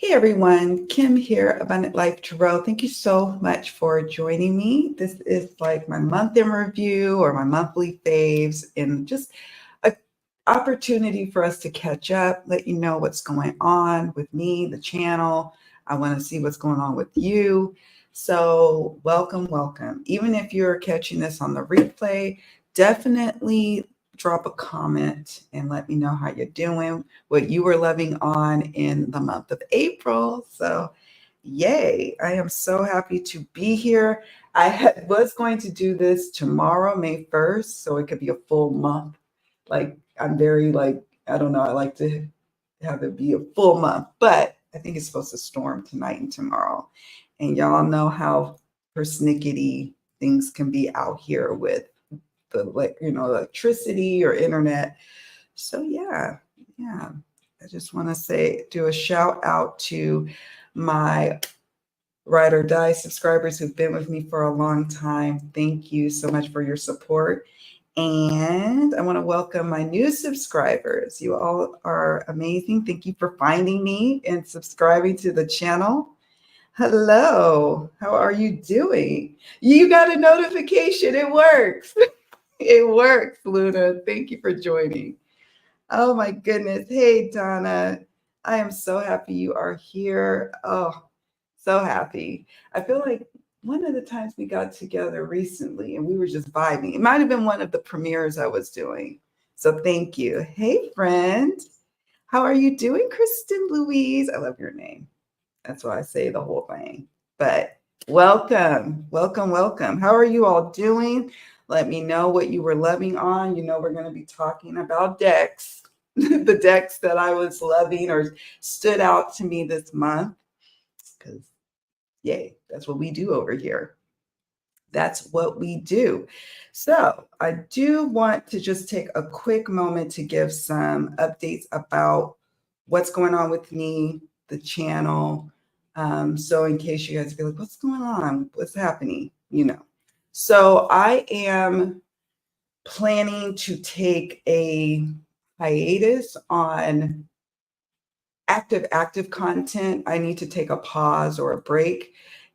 Hey everyone, Kim here, Abundant Life Tarot. Thank you so much for joining me. This is like my month in review or my monthly faves, and just an opportunity for us to catch up, let you know what's going on with me, the channel. I want to see what's going on with you. So welcome, welcome. Even if you're catching this on the replay, definitely drop a comment and let me know how you're doing, what you were loving on in the month of April. So, yay, I am so happy to be here. Was going to do this tomorrow, May 1st, so it could be a full month. Like, I'm very, I don't know, I like to have it be a full month, but I think it's supposed to storm tonight and tomorrow. And y'all know how persnickety things can be out here with electricity or internet. So yeah. I just want to do a shout out to my ride or die subscribers who've been with me for a long time. Thank you so much for your support. And I want to welcome my new subscribers. You all are amazing. Thank you for finding me and subscribing to the channel. Hello, how are you doing? You got a notification. It works. It works, Luna. Thank you for joining. Oh my goodness. Hey, Donna. I am so happy you are here. Oh, so happy. I feel like one of the times we got together recently and we were just vibing. It might have been one of the premieres I was doing. So thank you. Hey, friend. How are you doing, Kristen Louise? I love your name. That's why I say the whole thing. But welcome, welcome, welcome. How are you all doing? Let me know what you were loving on. You know, we're going to be talking about decks, the decks that I was loving or stood out to me this month. Because, yay, that's what we do over here. That's what we do. So I do want to just take a quick moment to give some updates about what's going on with me, the channel. So in case you guys be like, what's going on? What's happening? So I am planning to take a hiatus on active content. I need to take a pause or a break.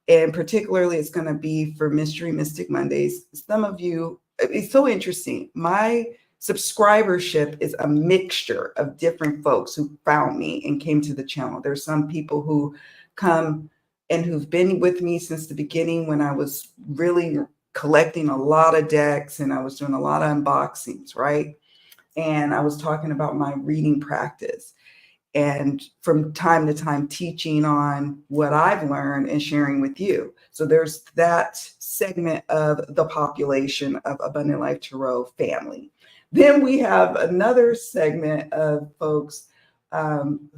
And particularly it's going to be for Mystery Mystic Mondays. Some of you, it's so interesting. My subscribership is a mixture of different folks who found me and came to the channel. There's some people who come and who've been with me since the beginning when I was really collecting a lot of decks and I was doing a lot of unboxings, right? And I was talking about my reading practice and from time to time teaching on what I've learned and sharing with you. So there's that segment of the population of Abundant Life Tarot family. Then we have another segment of folks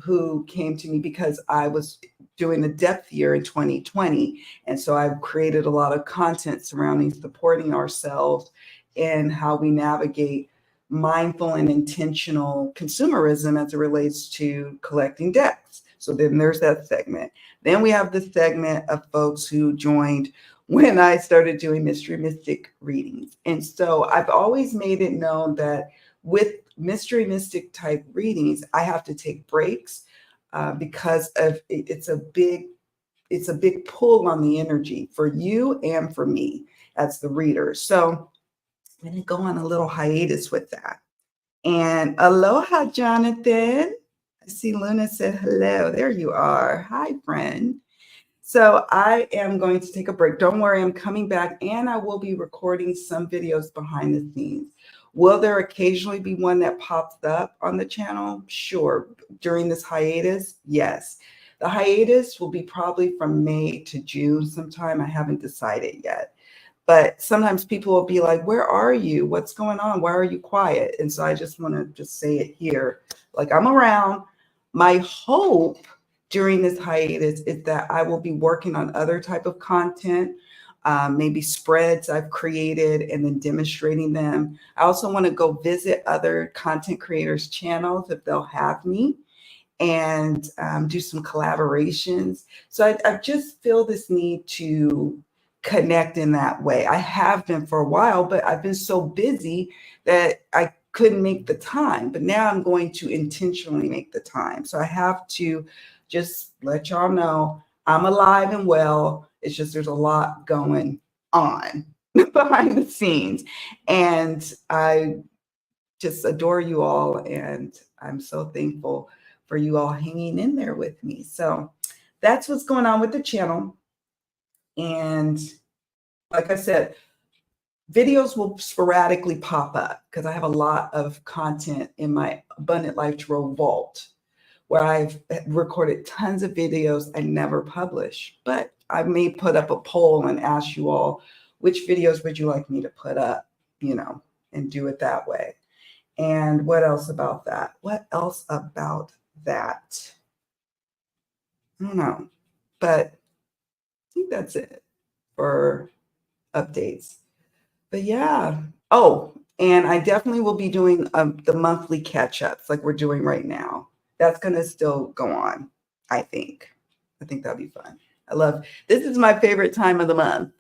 who came to me because I was doing the depth year in 2020. And so I've created a lot of content surrounding supporting ourselves and how we navigate mindful and intentional consumerism as it relates to collecting decks. So then there's that segment. Then we have the segment of folks who joined when I started doing Mystery Mystic readings. And so I've always made it known that with Mystery Mystic type readings, I have to take breaks because of it's a big pull on the energy for you and for me as the reader. So I'm going to go on a little hiatus with that. And aloha, Jonathan. I see Luna said hello. There you are. Hi, friend. So I am going to take a break. Don't worry, I'm coming back and I will be recording some videos behind the scenes. Will there occasionally be one that pops up on the channel? Sure. During this hiatus? Yes. The hiatus will be probably from May to June sometime. I haven't decided yet. But sometimes people will be like, where are you? What's going on? Why are you quiet? And so I just want to just say it here. Like, I'm around. My hope during this hiatus is that I will be working on other type of content, maybe spreads I've created and then demonstrating them. I also want to go visit other content creators' channels if they'll have me and do some collaborations. So I just feel this need to connect in that way. I have been for a while, but I've been so busy that I couldn't make the time, but now I'm going to intentionally make the time. So I have to just let y'all know I'm alive and well. It's just there's a lot going on behind the scenes. And I just adore you all. And I'm so thankful for you all hanging in there with me. So that's what's going on with the channel. And like I said, videos will sporadically pop up because I have a lot of content in my Abundant Life Tarot vault where I've recorded tons of videos I never publish. But I may put up a poll and ask you all, which videos would you like me to put up, and do it that way. And what else about that? What else about that? I don't know. But I think that's it for updates. But yeah. Oh, and I definitely will be doing the monthly catch-ups like we're doing right now. That's going to still go on, I think. I think that'll be fun. This is my favorite time of the month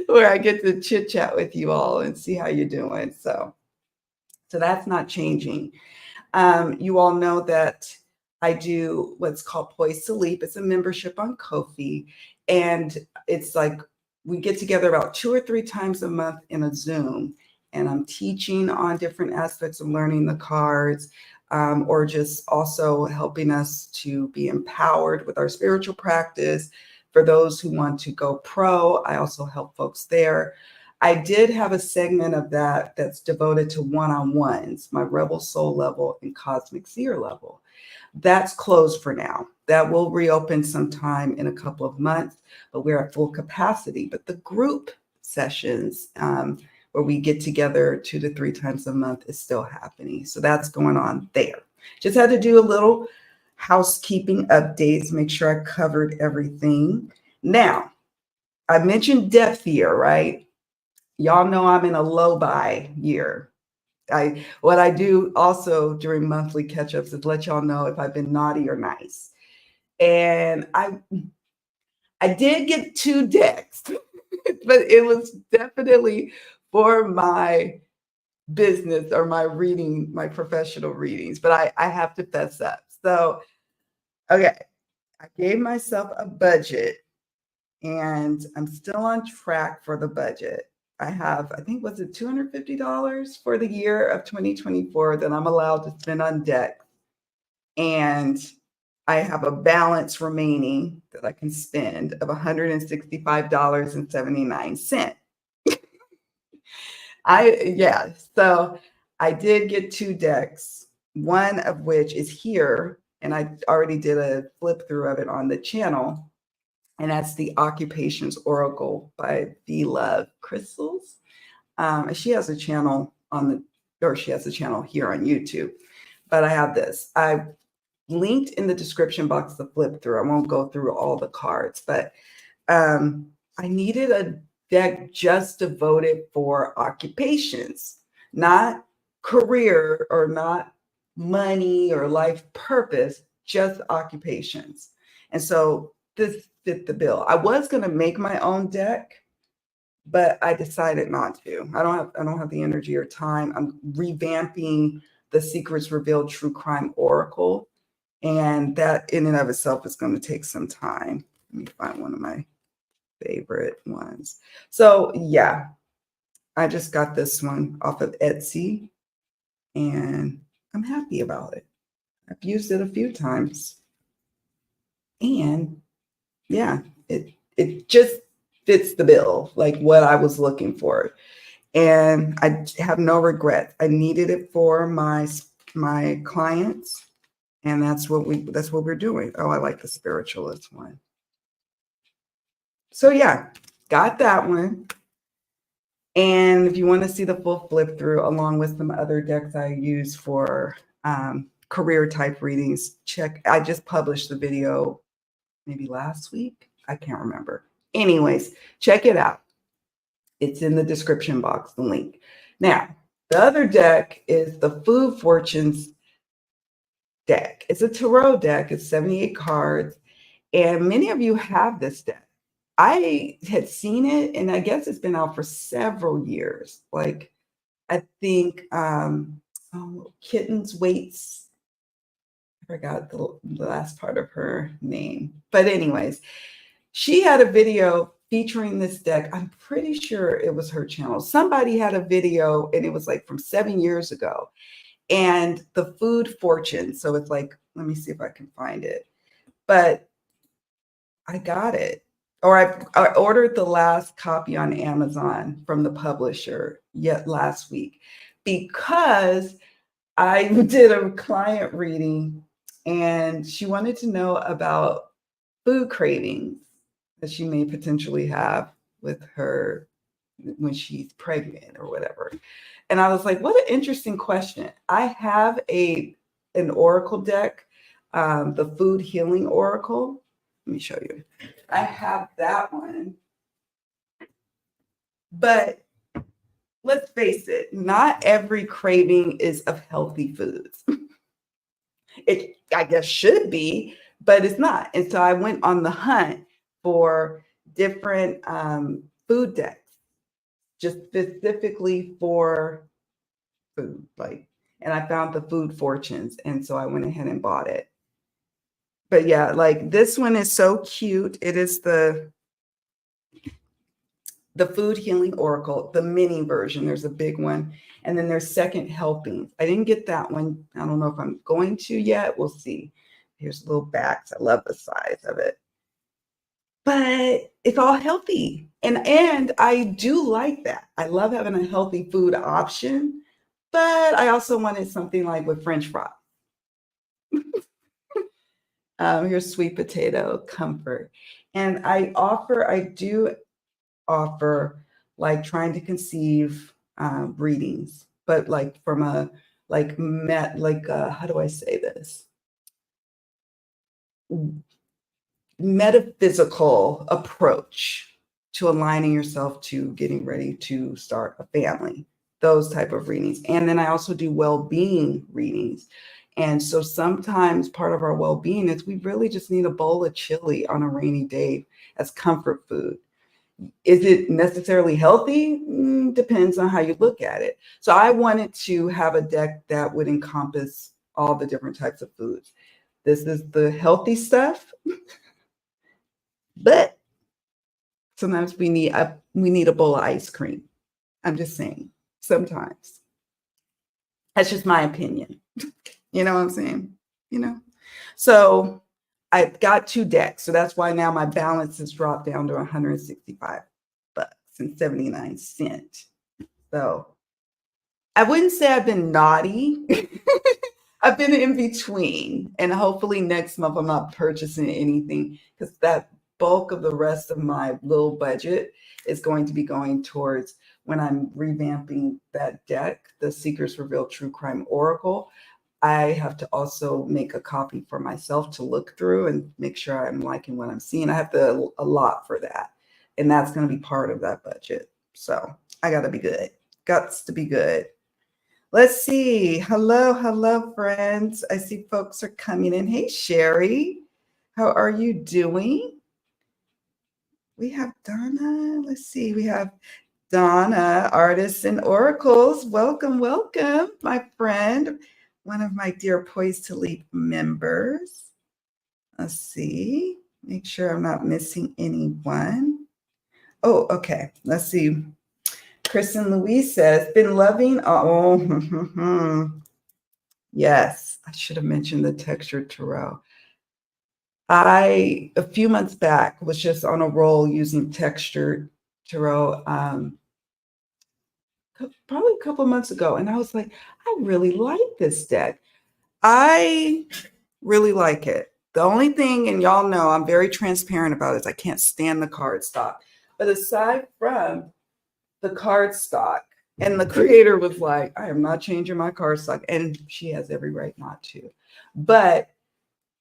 where I get to chit chat with you all and see how you're doing. So that's not changing. You all know that I do what's called Poised to Leap. It's a membership on Ko-fi. And it's like we get together about 2 or 3 times a month in a Zoom. And I'm teaching on different aspects of learning the cards, or just also helping us to be empowered with our spiritual practice. For those who want to go pro, I also help folks there. I did have a segment of that's devoted to one-on-ones, my Rebel Soul level and Cosmic Seer level. That's closed for now. That will reopen sometime in a couple of months, but we're at full capacity. But the group sessions, where we get together 2 to 3 times a month, is still happening. So that's going on there. Just had to do a little housekeeping updates, make sure I covered everything. Now, I mentioned depth year, right? Y'all know I'm in a low buy year. What I do also during monthly catch-ups is let y'all know if I've been naughty or nice. And I did get 2 decks, but it was definitely for my business or my reading, my professional readings. But I have to fess up. So, okay, I gave myself a budget and I'm still on track for the budget. I think, was it $250 for the year of 2024 that I'm allowed to spend on deck. And I have a balance remaining that I can spend of $165.79. So I did get 2 decks, one of which is here, and I already did a flip through of it on the channel. And that's the Occupations Oracle by V Love Crystals. She has a channel she has a channel here on YouTube. But I have this. I linked in the description box the flip through. I won't go through all the cards, but I needed a deck just devoted for occupations, not career or not money or life purpose, just occupations. And so this fit the bill. I was going to make my own deck, but I decided not to. I don't have the energy or time. I'm revamping the Secrets Revealed True Crime Oracle, and that in and of itself is going to take some time. Let me find one of my favorite ones. So yeah, I just got this one off of Etsy and I'm happy about it. I've used it a few times. And yeah, it just fits the bill, like what I was looking for. And I have no regrets. I needed it for my clients, and that's what we're doing. Oh, I like the spiritualist one. So yeah, got that one. And if you want to see the full flip through along with some other decks I use for career type readings, I just published the video maybe last week. I can't remember. Anyways, check it out. It's in the description box, the link. Now, the other deck is the Food Fortunes deck. It's a tarot deck. It's 78 cards. And many of you have this deck. I had seen it, and I guess it's been out for several years. Like, I think Kittens Waits. I forgot the last part of her name. But anyways, she had a video featuring this deck. I'm pretty sure it was her channel. Somebody had a video and it was like from 7 years ago. And the food fortune. So it's like, let me see if I can find it. But I got it. Or I ordered the last copy on Amazon from the publisher yet last week because I did a client reading and she wanted to know about food cravings that she may potentially have with her when she's pregnant or whatever. And I was like, what an interesting question. I have an oracle deck, the Food Healing Oracle. Let me show you. I have that one. But let's face it, not every craving is of healthy foods. It, I guess, should be, but it's not. And so I went on the hunt for different food decks, just specifically for food, like, and I found the Food Fortunes, and so I went ahead and bought it. But yeah, like this one is so cute. It is the Food Healing Oracle, the mini version. There's a big one, and then there's second helpings. I didn't get that one. I don't know if I'm going to yet. We'll see. Here's little backs. I love the size of it. But it's all healthy. And I do like that. I love having a healthy food option, but I also wanted something like with French fries. Here's sweet potato comfort. And I do offer like trying to conceive readings, but like from a how do I say this? Metaphysical approach to aligning yourself to getting ready to start a family, those type of readings. And then I also do well-being readings. And so sometimes part of our well-being is we really just need a bowl of chili on a rainy day as comfort food. Is it necessarily healthy? Depends on how you look at it. So I wanted to have a deck that would encompass all the different types of foods. This is the healthy stuff, but sometimes we need a bowl of ice cream. I'm just saying. Sometimes. That's just my opinion. You know what I'm saying? You know? So I got two decks. So that's why now my balance has dropped down to 165 bucks and 79 cents. So I wouldn't say I've been naughty. I've been in between. And hopefully next month I'm not purchasing anything because that bulk of the rest of my little budget is going to be going towards when I'm revamping that deck, the Seekers Reveal True Crime Oracle. I have to also make a copy for myself to look through and make sure I'm liking what I'm seeing. I have to a lot for that. And that's going to be part of that budget. So I got to be good. Guts to be good. Let's see. Hello, hello, friends. I see folks are coming in. Hey, Sherry. How are you doing? We have Donna. Let's see. We have Donna, Artists and Oracles. Welcome, welcome, my friend. One of my dear Poised to Leap members. Let's see. Make sure I'm not missing anyone. Oh, okay. Let's see. Kristen Louise says, been loving. Oh, yes. I should have mentioned the textured tarot. A few months back, was just on a roll using textured tarot. Probably a couple of months ago. And I was like, I really like this deck. I really like it. The only thing, and y'all know I'm very transparent about it, is I can't stand the cardstock. But aside from the cardstock, and the creator was like, I am not changing my cardstock. And she has every right not to. But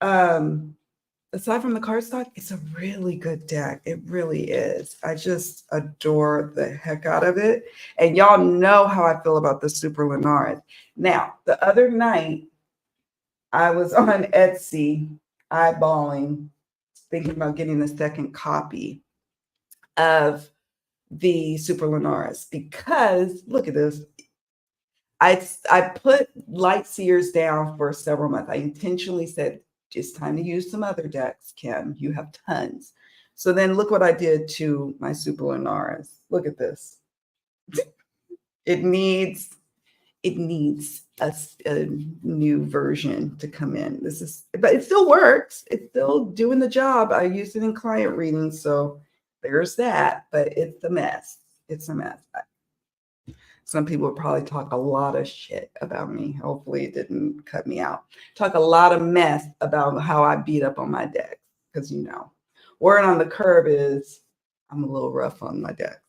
aside from the cardstock, it's a really good deck. It really is. I just adore the heck out of it. And y'all know how I feel about the Super Leonard. Now, the other night, I was on Etsy eyeballing, thinking about getting a second copy of the Super Lunaris because look at this. I put light seers down for several months. I intentionally said it's time to use some other decks, Kim. You have tons. So then look what I did to my Super Lunaris. Look at this. It needs a new version to come in. This is, but it still works. It's still doing the job. I used it in client readings, so there's that. But it's a mess. It's a mess. Some people would probably talk a lot of shit about me. Hopefully, it didn't cut me out. Talk a lot of mess about how I beat up on my deck, because word on the curb is I'm a little rough on my deck.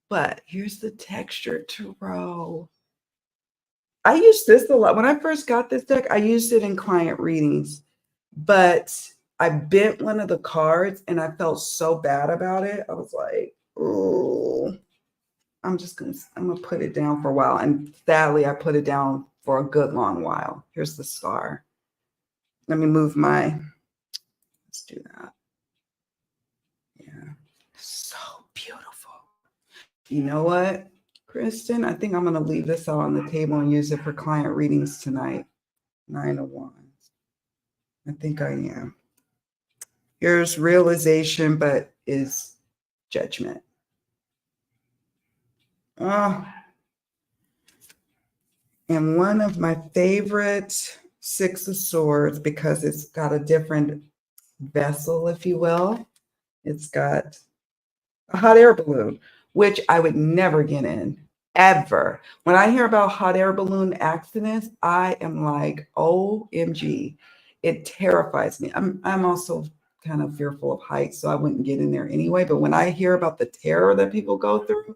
But here's the texture tarot. I used this a lot. When I first got this deck, I used it in client readings, but I bent one of the cards and I felt so bad about it. I was like, oh, I'm gonna put it down for a while. And sadly, I put it down for a good long while. Here's the scar. Let me let's do that. Yeah, so beautiful. You know what, Kristen? I think I'm gonna leave this out on the table and use it for client readings tonight. 9 of Wands. I think I am. Here's realization, but is judgment. Oh, and one of my favorite Six of Swords, because it's got a different vessel, if you will. It's got a hot air balloon, which I would never get in, ever. When I hear about hot air balloon accidents, I am like, OMG. It terrifies me. I'm also kind of fearful of heights, so I wouldn't get in there anyway. But when I hear about the terror that people go through,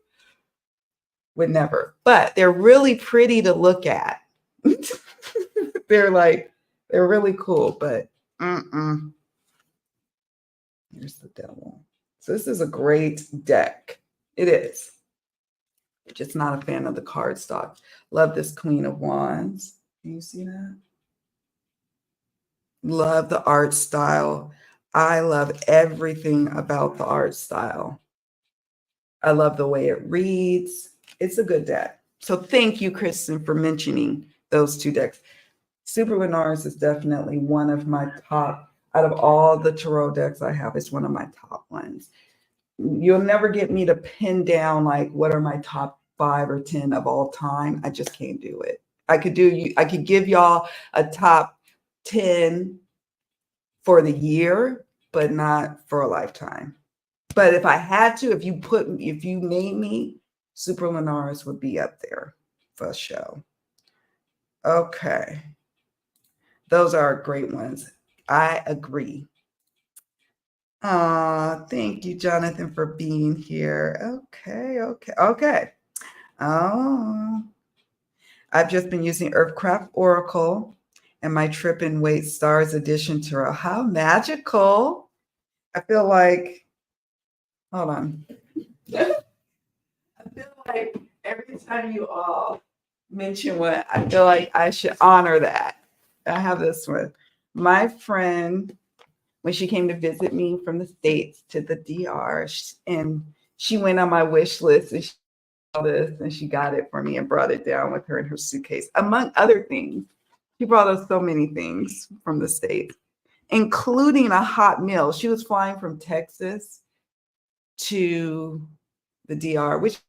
would never. But they're really pretty to look at. they're really cool, but here's the devil. So this is a great deck. It is. Just not a fan of the card stock. Love this Queen of Wands. Can you see that? Love the art style. I love everything about the art style. I love the way it reads. It's a good deck. So thank you, Kristen, for mentioning those two decks. Super Lunaris is definitely one of my top, out of all the tarot decks I have, it's one of my top ones. You'll never get me to pin down like what are my top 5 or 10 of all time. I just can't do it. I could give y'all a top 10 for the year, but not for a lifetime. But if I had to, if you made me, Super Lunaris would be up there for a show. Okay. Those are great ones. I agree. Thank you, Jonathan, for being here. Okay. Oh, I've just been using Earthcraft Oracle and my Trip and Wait Stars Edition Tarot. How magical. I feel like, hold on. I feel like every time you all mention one, I feel like I should honor that. I have this one. My friend, when she came to visit me from the States to the DR, and she went on my wish list and she saw this and she got it for me and brought it down with her in her suitcase, among other things. She brought us so many things from the States, including a hot meal. She was flying from Texas to the DR, which is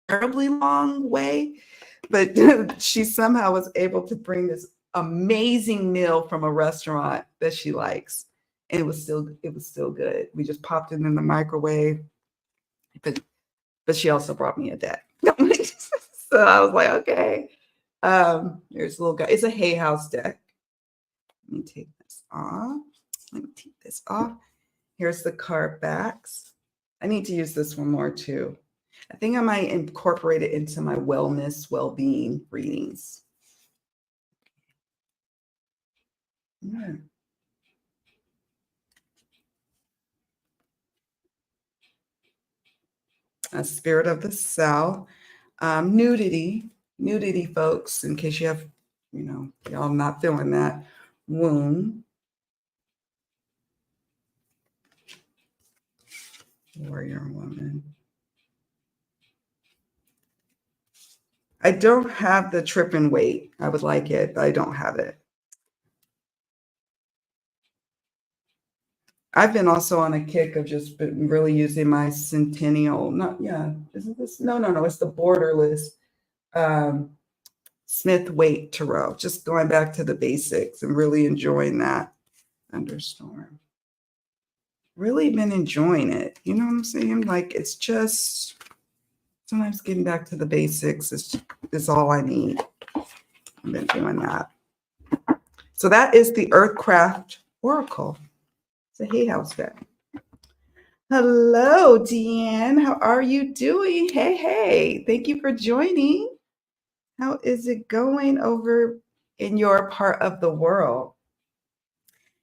a terribly long way, but she somehow was able to bring this amazing meal from a restaurant that she likes. And it was still good. We just popped it in the microwave. But she also brought me a deck. So I was like, okay. There's a little guy. It's a Hay House deck. Let me take this off. Here's the card backs. I need to use this one more too. I think I might incorporate it into my wellness, well-being readings. Yeah. A Spirit of the South. Nudity, folks, in case you have, y'all not feeling that. Wound. Warrior woman. I don't have the trip and wait. I would like it, but I don't have it. I've been also on a kick of just been really using my Centennial. Not yeah, isn't this? No, no, no. It's the borderless um, Smith Waite Tarot. Just going back to the basics and really enjoying that. Thunderstorm. Really been enjoying it. You know what I'm saying? Like it's just sometimes getting back to the basics is all I need. I've been doing that. So that is the Earthcraft Oracle. It's a Hay House deck. Hello, Deanne. How are you doing? Hey, hey. Thank you for joining. How is it going over in your part of the world?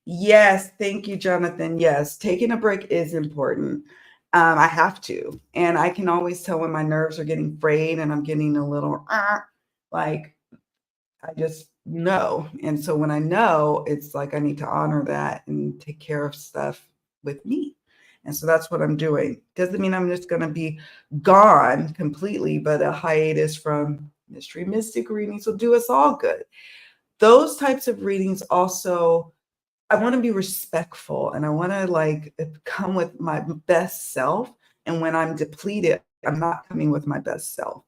Yes, thank you, Jonathan. Yes, taking a break is important. I have to. And I can always tell when my nerves are getting frayed and I'm getting a little like I just know. And so when I know, it's like I need to honor that and take care of stuff with me. And so that's what I'm doing. Doesn't mean I'm just going to be gone completely, but a hiatus from mystery mystic readings will do us all good. Those types of readings also, I want to be respectful and I want to like come with my best self. And when I'm depleted, I'm not coming with my best self.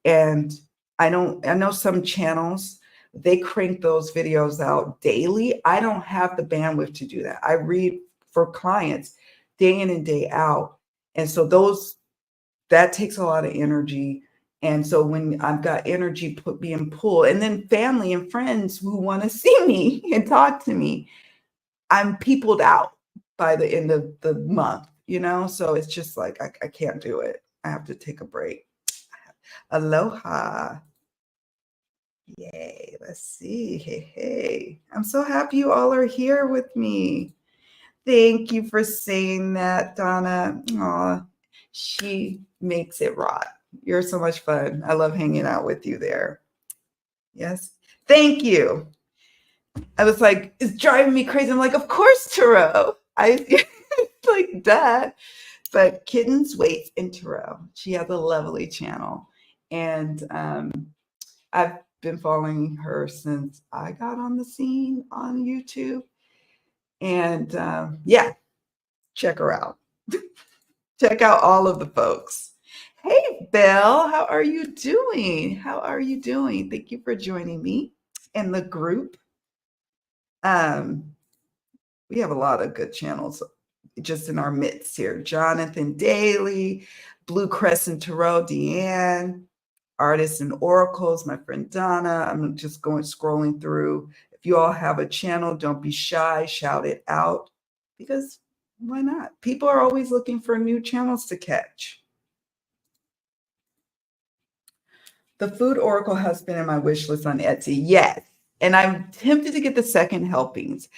And I know some channels, they crank those videos out daily. I don't have the bandwidth to do that. I read for clients day in and day out. And so that takes a lot of energy. And so when I've got energy being pulled, and then family and friends who want to see me and talk to me, I'm peopled out by the end of the month, you know? So it's just like, I can't do it. I have to take a break. Aloha. Yay. Let's see. Hey, hey. I'm so happy you all are here with me. Thank you for saying that, Donna. Aw, she makes it rot. You're so much fun. I love hanging out with you there. Yes. Thank you. I was like, it's driving me crazy. I'm like, of course, Tarot. I like duh. But Kittens Wait in Tarot. She has a lovely channel. And I've been following her since I got on the scene on YouTube. And yeah, check her out. Check out all of the folks. Hey, Belle, how are you doing? How are you doing? Thank you for joining me and the group. Um, we have a lot of good channels just in our midst here. Jonathan Daly, Blue Crescent Tarot, Deanne, Artists and Oracles, my friend Donna. I'm just scrolling through. If you all have a channel, don't be shy, shout it out because why not? People are always looking for new channels to catch. The Food Oracle has been in my wish list on Etsy. Yes. And I'm tempted to get the second helpings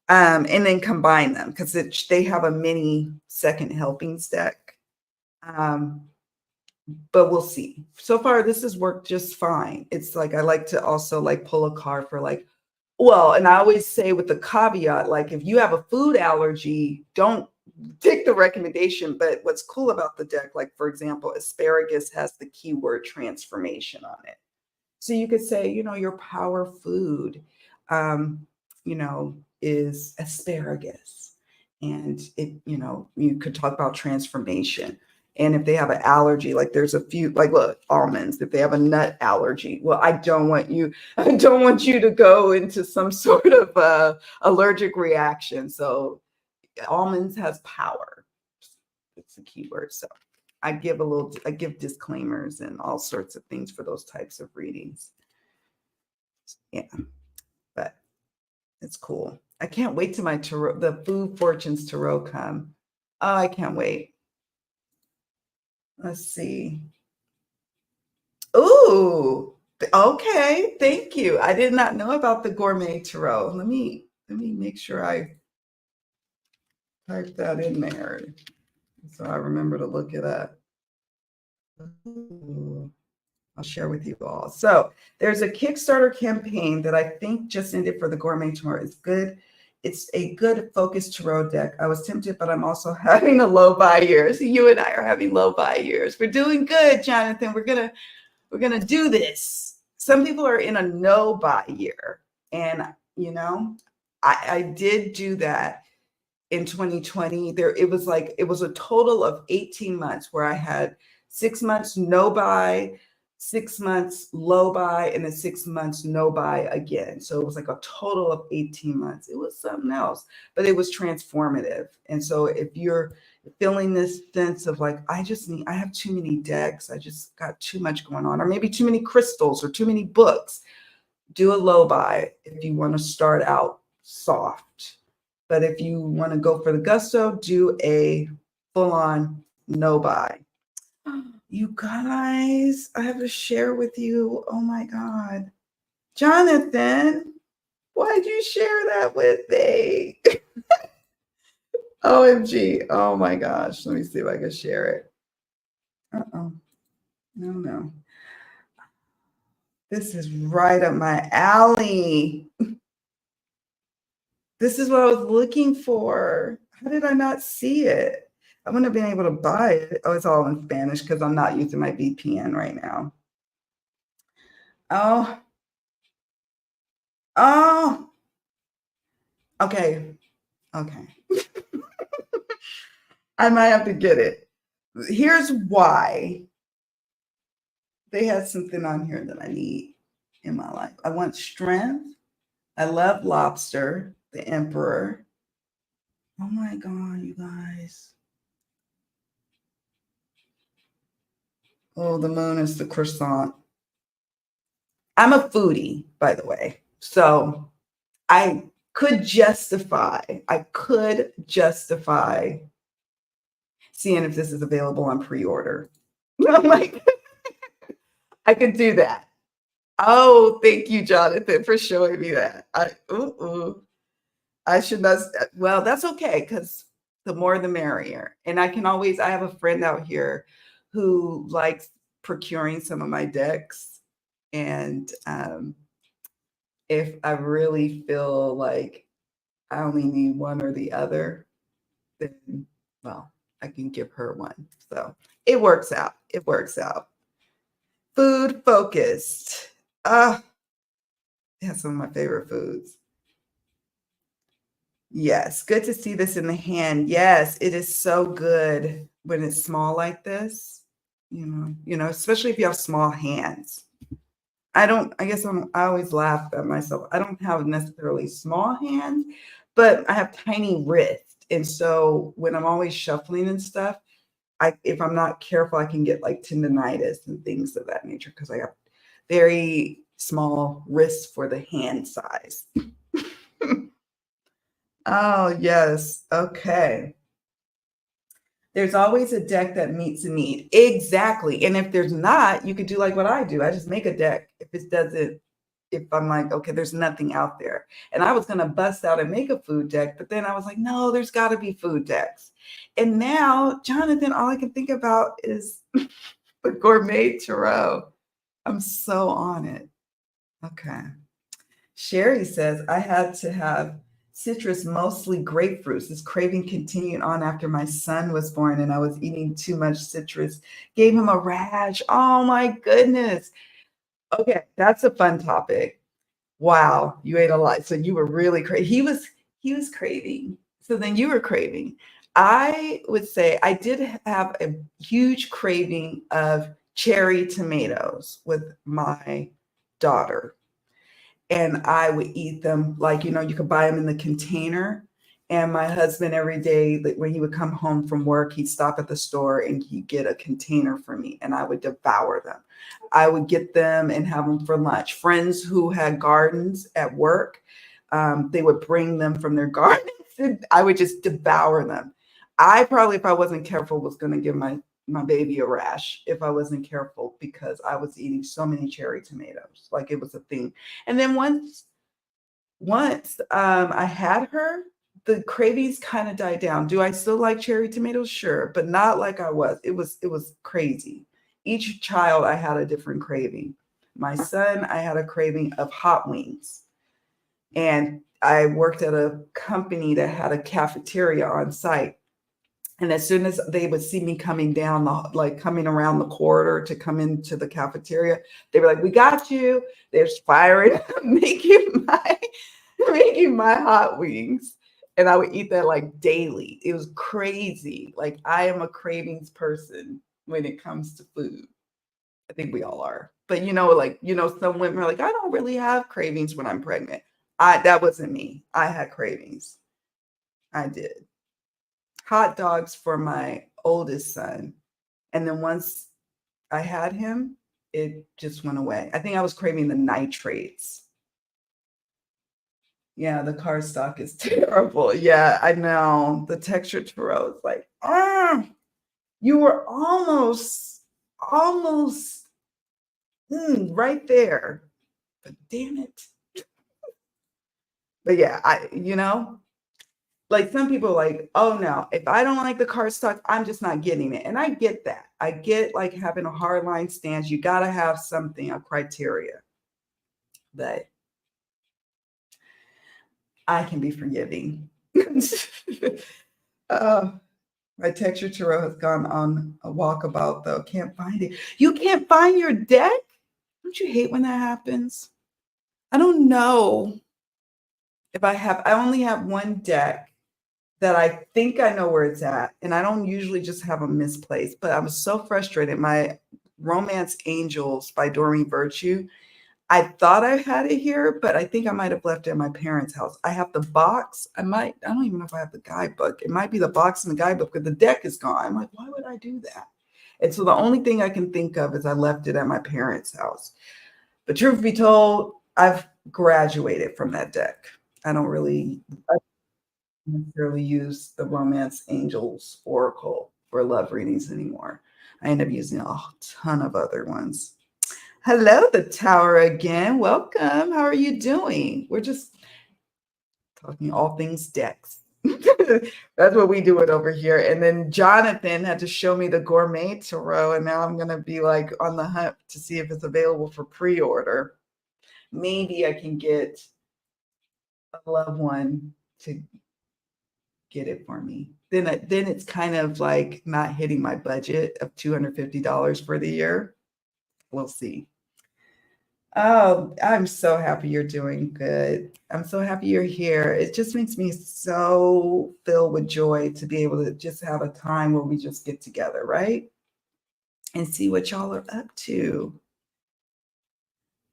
and then combine them because they have a mini second helpings deck. But we'll see. So far, this has worked just fine. It's like I like to also like pull a card for like, well, and I always say with the caveat, like if you have a food allergy, don't take the recommendation. But what's cool about the deck, like for example, asparagus has the keyword transformation on it. So you could say, you know, your power food, you know, is asparagus. And it, you know, you could talk about transformation. And if they have an allergy, like there's a few, like look, almonds, if they have a nut allergy, well, I don't want you to go into some sort of allergic reaction. So almonds has power. It's a keyword. So I give disclaimers and all sorts of things for those types of readings. Yeah, but it's cool. I can't wait till my tarot, the Food Fortunes Tarot come. Oh, I can't wait. Let's see. Ooh, okay. Thank you. I did not know about the Gourmet Tarot. Let me make sure I type that in there so I remember to look it up. Ooh. I'll share with you all. So there's a Kickstarter campaign that I think just ended for the Gourmet Tarot. It's good. It's a good focused tarot deck. I was tempted, but I'm also having a low buy year. So you and I are having low buy years. We're doing good, Jonathan. We're going to do this. Some people are in a no buy year. And, you know, I did do that in 2020. It was a total of 18 months where I had 6 months no buy, 6 months low buy, and then 6 months no buy again. So it was like a total of 18 months. It was something else, but it was transformative. And so if you're feeling this sense of like, I have too many decks, I just got too much going on, or maybe too many crystals or too many books, do a low buy if you want to start out soft. But if you want to go for the gusto, do a full-on no buy. You guys, I have to share with you. Oh my God. Jonathan, why'd you share that with me? OMG. Oh my gosh. Let me see if I can share it. Uh-oh. No. This is right up my alley. This is what I was looking for. How did I not see it? I wouldn't have been able to buy it. Oh, it's all in Spanish because I'm not using my VPN right now. Oh. Okay. I might have to get it. Here's why. They had something on here that I need in my life. I want strength. I love lobster, the emperor. Oh my God, you guys. Oh, the moon is the croissant. I'm a foodie, by the way. So I could justify seeing if this is available on pre-order. I'm like, I could do that. Oh, thank you, Jonathan, for showing me that. I should not. Well, that's okay because the more the merrier. And I have a friend out here who likes procuring some of my decks. And if I really feel like I only need one or the other, then, well, I can give her one. So it works out. Food focused. That's some of my favorite foods. Yes, good to see this in the hand. Yes, it is so good when it's small like this. Especially if you have small hands. I always laugh at myself. I don't have necessarily small hands, but I have tiny wrists. And so when I'm always shuffling and stuff, if I'm not careful, I can get like tendonitis and things of that nature because I have very small wrists for the hand size. Oh, yes. Okay. There's always a deck that meets a need. Exactly. And if there's not, you could do like what I do. I just make a deck. If I'm like, okay, there's nothing out there. And I was going to bust out and make a food deck, but then I was like, no, there's got to be food decks. And now, Jonathan, all I can think about is the gourmet tarot. I'm so on it. Okay. Sherry says, I had to have citrus, mostly grapefruits. This craving continued on after my son was born and I was eating too much citrus. Gave him a rash. Oh my goodness. Okay, that's a fun topic. Wow, you ate a lot. So you were really craving. He was craving. So then you were craving. I would say I did have a huge craving of cherry tomatoes with my daughter. And I would eat them like, you could buy them in the container. And my husband, every day, when he would come home from work, he'd stop at the store and he'd get a container for me and I would devour them. I would get them and have them for lunch. Friends who had gardens at work, they would bring them from their gardens and I would just devour them. I probably, if I wasn't careful, was going to give my baby a rash if I wasn't careful because I was eating so many cherry tomatoes. Like it was a thing. And then once I had her, the cravings kind of died down. Do I still like cherry tomatoes? Sure, but not like I was. It was crazy. Each child, I had a different craving. My son, I had a craving of hot wings. And I worked at a company that had a cafeteria on site. And as soon as they would see me coming down the, like coming around the corridor to come into the cafeteria, they were like, "We got you." They're firing, making my making my hot wings. And I would eat that like daily. It was crazy. Like I am a cravings person when it comes to food. I think we all are. But like, some women are like, I don't really have cravings when I'm pregnant. That wasn't me. I had cravings. I did. Hot dogs for my oldest son. And then once I had him, it just went away. I think I was craving the nitrates. Yeah, the cardstock is terrible. Yeah, I know. The texture Taro is like, you were almost right there. But damn it. But yeah, like some people are like, oh no, if I don't like the cardstock, I'm just not getting it. And I get that. I get like having a hard line stance. You got to have something, a criteria. But I can be forgiving. uh, my texture tarot has gone on a walkabout though. Can't find it. You can't find your deck? Don't you hate when that happens? I don't know if I only have one deck that I think I know where it's at. And I don't usually just have them misplaced, but I was so frustrated. My Romance Angels by Doreen Virtue, I thought I had it here, but I think I might have left it at my parents' house. I have the box. I don't even know if I have the guidebook. It might be the box and the guidebook, but the deck is gone. I'm like, why would I do that? And so the only thing I can think of is I left it at my parents' house. But truth be told, I've graduated from that deck. I don't really necessarily use the Romance Angels Oracle for love readings anymore. I end up using a ton of other ones. Hello, the Tower again. Welcome. How are you doing? We're just talking all things decks. That's what we do it over here. And then Jonathan had to show me the Gourmet Tarot, and now I'm going to be like on the hunt to see if it's available for pre-order. Maybe I can get a loved one to get it for me. Then it's kind of like not hitting my budget of $250 for the year. We'll see. Oh, I'm so happy you're doing good. I'm so happy you're here. It just makes me so filled with joy to be able to just have a time where we just get together, right? And see what y'all are up to.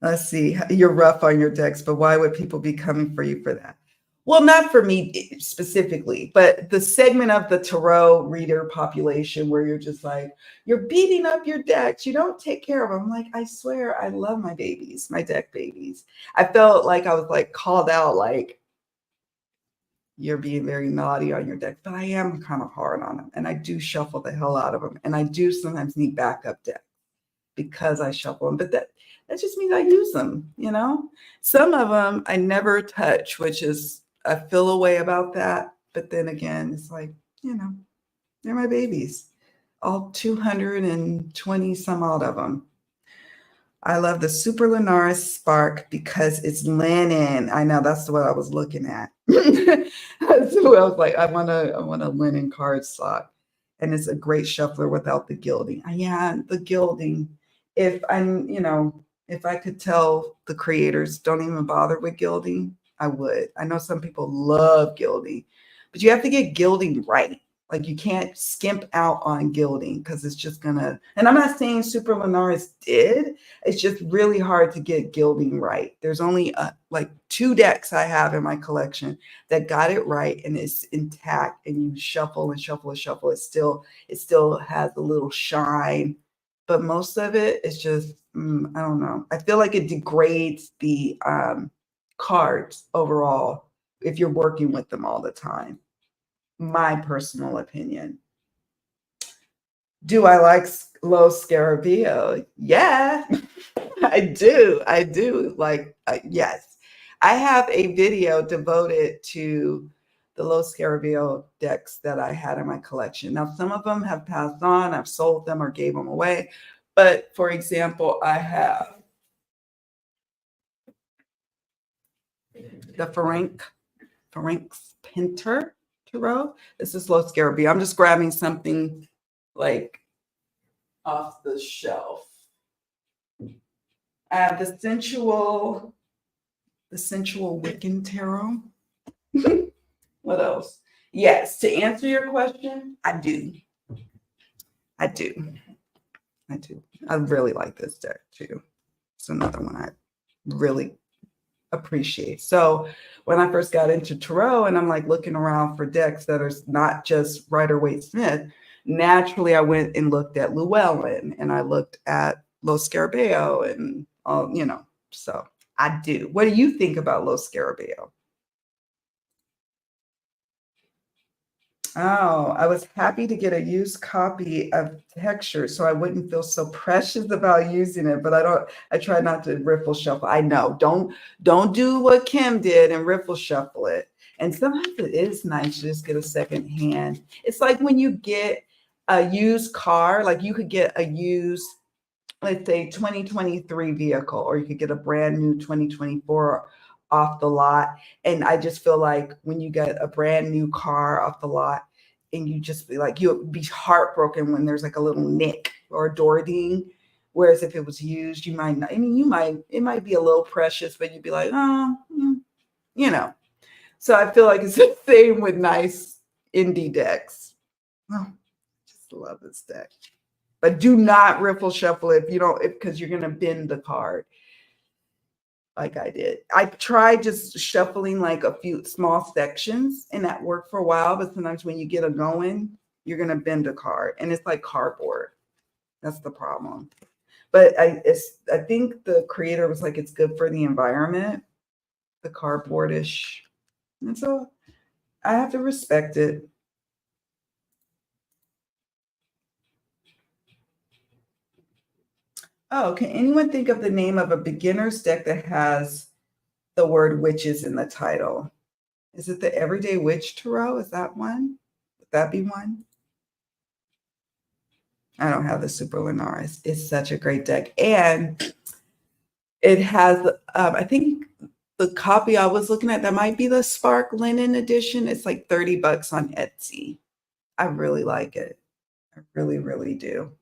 Let's see. You're rough on your decks, but why would people be coming for you for that? Well, not for me specifically, but the segment of the tarot reader population where you're just like, you're beating up your decks. You don't take care of them. I'm like, I swear, I love my babies, my deck babies. I felt like I was like called out, like, you're being very naughty on your deck, but I am kind of hard on them. And I do shuffle the hell out of them. And I do sometimes need backup decks because I shuffle them, but that just means I use them, Some of them I never touch, which is, I feel a way about that. But then again, it's like, they're my babies, all 220 some odd of them. I love the Super Lunaris Spark because it's linen. I know that's what I was looking at. So I was like, I want a linen card slot. And it's a great shuffler without the gilding. Yeah, the gilding. If I could tell the creators don't even bother with gilding, I would. I know some people love gilding, but you have to get gilding right. Like you can't skimp out on gilding because it's just gonna, and I'm not saying Super Lunaris did, it's just really hard to get gilding right. There's only like 2 decks I have in my collection that got it right and it's intact, and you shuffle and shuffle and shuffle. It still has a little shine, but most of it is just, I don't know. I feel like it degrades the cards overall if you're working with them all the time. My personal opinion. Do I like Los Scarabeo? Yeah, I do. I do. Like, yes. I have a video devoted to the Los Scarabeo decks that I had in my collection. Now, some of them have passed on. I've sold them or gave them away. But for example, I have the Ferenc Pinter Tarot. This is Los Scarabeo. I'm just grabbing something like off the shelf. I have the sensual Wiccan Tarot. What else? Yes, to answer your question, I do. I do. I do. I really like this deck too. It's another one I really appreciate. So when I first got into tarot and I'm like looking around for decks that are not just Rider-Waite-Smith, naturally I went and looked at Llewellyn and I looked at Los Scarabeo and all, so I do. What do you think about Los Scarabeo? Oh, I was happy to get a used copy of Texture so I wouldn't feel so precious about using it, but I try not to riffle shuffle. I know, don't do what Kim did and riffle shuffle it. And sometimes it is nice to just get a second hand. It's like when you get a used car, like you could get a used, let's say 2023 vehicle, or you could get a brand new 2024 off the lot. And I just feel like when you get a brand new car off the lot and you just be like, you'll be heartbroken when there's like a little nick or a door ding. Whereas if it was used, you might not, it might be a little precious, but you'd be like, oh, you know. So I feel like it's the same with nice indie decks. Oh, I just love this deck. But do not riffle shuffle it because you're going to bend the card like I did. I tried just shuffling like a few small sections and that worked for a while. But sometimes when you get it going, you're going to bend a card and it's like cardboard. That's the problem. But I think the creator was like, it's good for the environment, the cardboardish. And so I have to respect it. Oh, can anyone think of the name of a beginner's deck that has the word witches in the title? Is it the Everyday Witch Tarot? Is that one? Would that be one? I don't have the Super Linares. It's such a great deck. And it has, I think the copy I was looking at, that might be the Spark Linen edition. It's like $30 on Etsy. I really like it. I really, really do.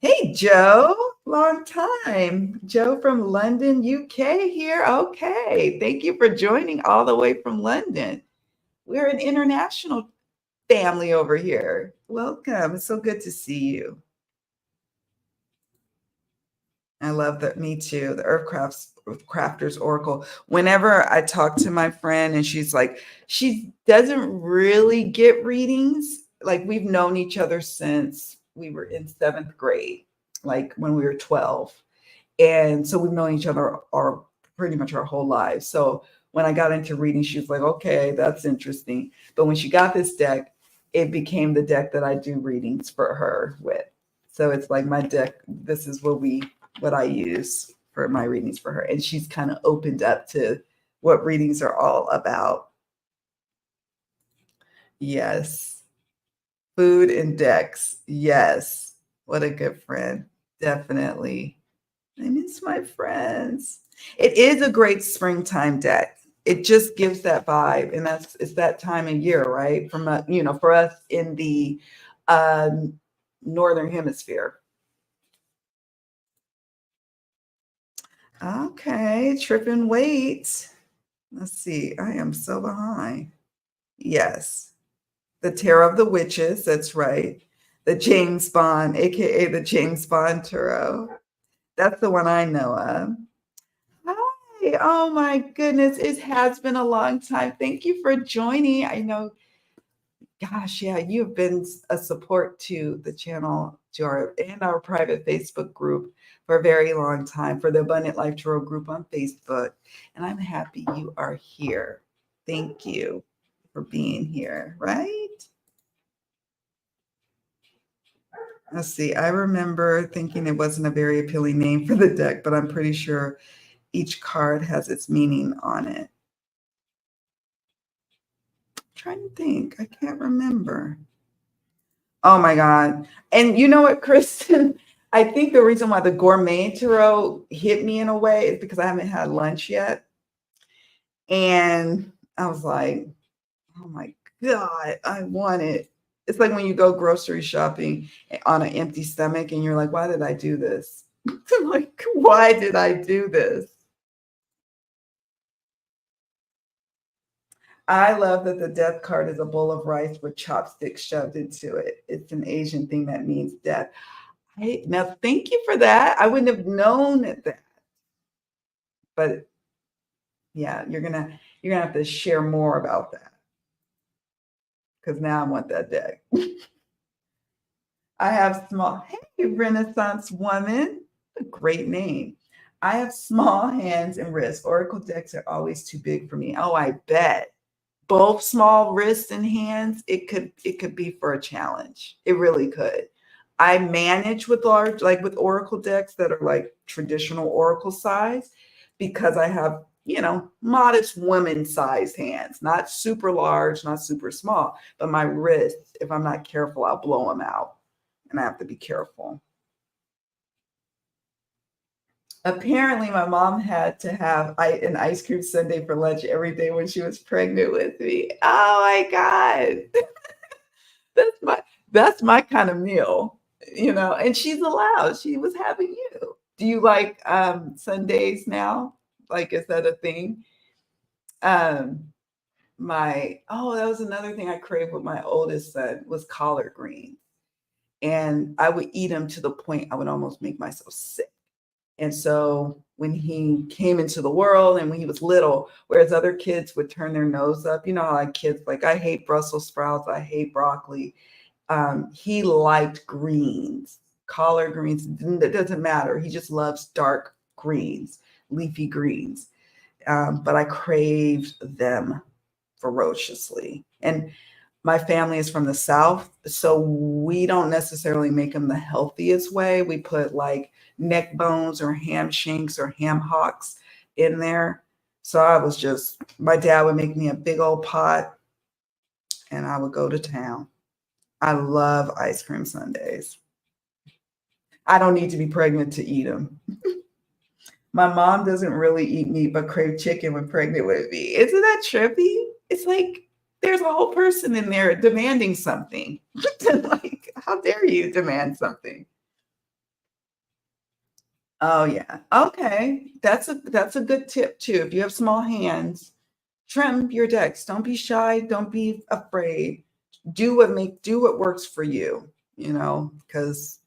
Hey, Joe, long time. Joe from London, UK here. Okay, thank you for joining all the way from London. We're an international family over here. Welcome. It's so good to see you. I love that. Me too. The Crafters Oracle. Whenever I talk to my friend and she's like, she doesn't really get readings. Like we've known each other since we were in 7th grade, like when we were 12. And so we've known each other pretty much our whole lives. So when I got into reading, she was like, okay, that's interesting. But when she got this deck, it became the deck that I do readings for her with. So it's like my deck, this is what I use for my readings for her. And she's kind of opened up to what readings are all about. Yes. Food and decks. Yes. What a good friend. Definitely. I miss my friends. It is a great springtime deck. It just gives that vibe. And it's that time of year, right? For us in the Northern Hemisphere. Okay, tripping weight. Let's see. I am so behind. Yes. The Tarot of the Witches. That's right. The James Bond, aka the James Bond Tarot. That's the one I know of. Hi. Oh my goodness. It has been a long time. Thank you for joining. I know, gosh, yeah, you've been a support to the channel, and our private Facebook group for a very long time, for the Abundant Life Tarot group on Facebook. And I'm happy you are here. Thank you for being here, right? Let's see. I remember thinking it wasn't a very appealing name for the deck, but I'm pretty sure each card has its meaning on it. I'm trying to think. I can't remember. Oh my God. And you know what, Kristen? I think the reason why the Gourmet Tarot hit me in a way is because I haven't had lunch yet. And I was like, Oh my God, I want it. It's like when you go grocery shopping on an empty stomach and you're like, why did I do this? Like, why did I do this? I love that the death card is a bowl of rice with chopsticks shoved into it. It's an Asian thing that means death. Now, thank you for that. I wouldn't have known that, but yeah, you're gonna have to share more about that because now I want that deck. I have small, hey, Renaissance woman, a great name. I have small hands and wrists. Oracle decks are always too big for me. Oh, I bet. Both small wrists and hands, it could be for a challenge. It really could. I manage with large, like with Oracle decks that are like traditional Oracle size, because I have, modest women sized hands, not super large, not super small, but my wrists, if I'm not careful, I'll blow them out and I have to be careful. Apparently, my mom had to have an ice cream sundae for lunch every day when she was pregnant with me. Oh my God. That's my kind of meal, and she's allowed. She was having you. Do you like Sundays now? Like, is that a thing? Um, that was another thing I craved with my oldest son was collard greens. And I would eat them to the point I would almost make myself sick. And so when he came into the world and when he was little, whereas other kids would turn their nose up, how like kids like, I hate Brussels sprouts, I hate broccoli. He liked greens, collard greens. It doesn't matter. He just loves dark greens, leafy greens. But I craved them ferociously. And my family is from the South, so we don't necessarily make them the healthiest way. We put like neck bones or ham shanks or ham hocks in there. So my dad would make me a big old pot and I would go to town. I love ice cream sundaes. I don't need to be pregnant to eat them. My mom doesn't really eat meat, but crave chicken when pregnant with me. Isn't that trippy? It's like there's a whole person in there demanding something. Like, how dare you demand something? Oh yeah. Okay. That's a good tip too. If you have small hands, trim your decks. Don't be shy. Don't be afraid. Do what works for you, because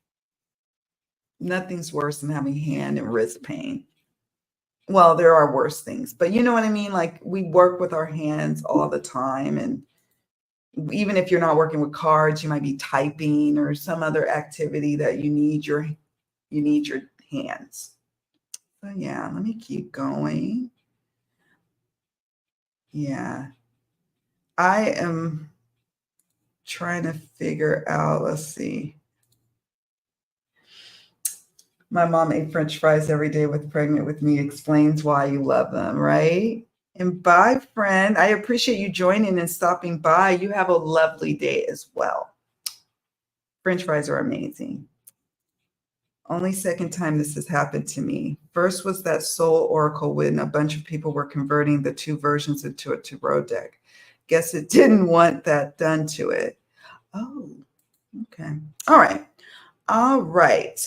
nothing's worse than having hand and wrist pain. Well, there are worse things, but you know what I mean? Like we work with our hands all the time. And even if you're not working with cards, you might be typing or some other activity that you need your hands. So yeah, let me keep going. Yeah. I am trying to figure out, let's see. My mom ate French fries every day with pregnant with me explains why you love them, right? And bye, friend. I appreciate you joining and stopping by. You have a lovely day as well. French fries are amazing. Only second time this has happened to me. First was that Soul Oracle when a bunch of people were converting the two versions into a tarot deck. Guess it didn't want that done to it. Oh, okay. All right. All right.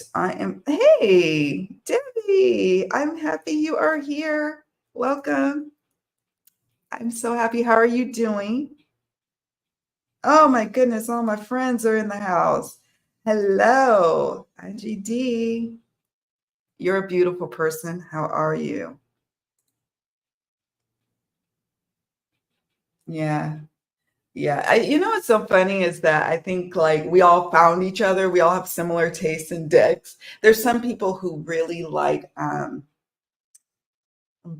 Hey, Debbie, I'm happy you are here. Welcome. I'm so happy. How are you doing? Oh my goodness, all my friends are in the house. Hello, IGD. You're a beautiful person. How are you? Yeah. Yeah. What's so funny is that I think like we all found each other. We all have similar tastes in decks. There's some people who really like I'm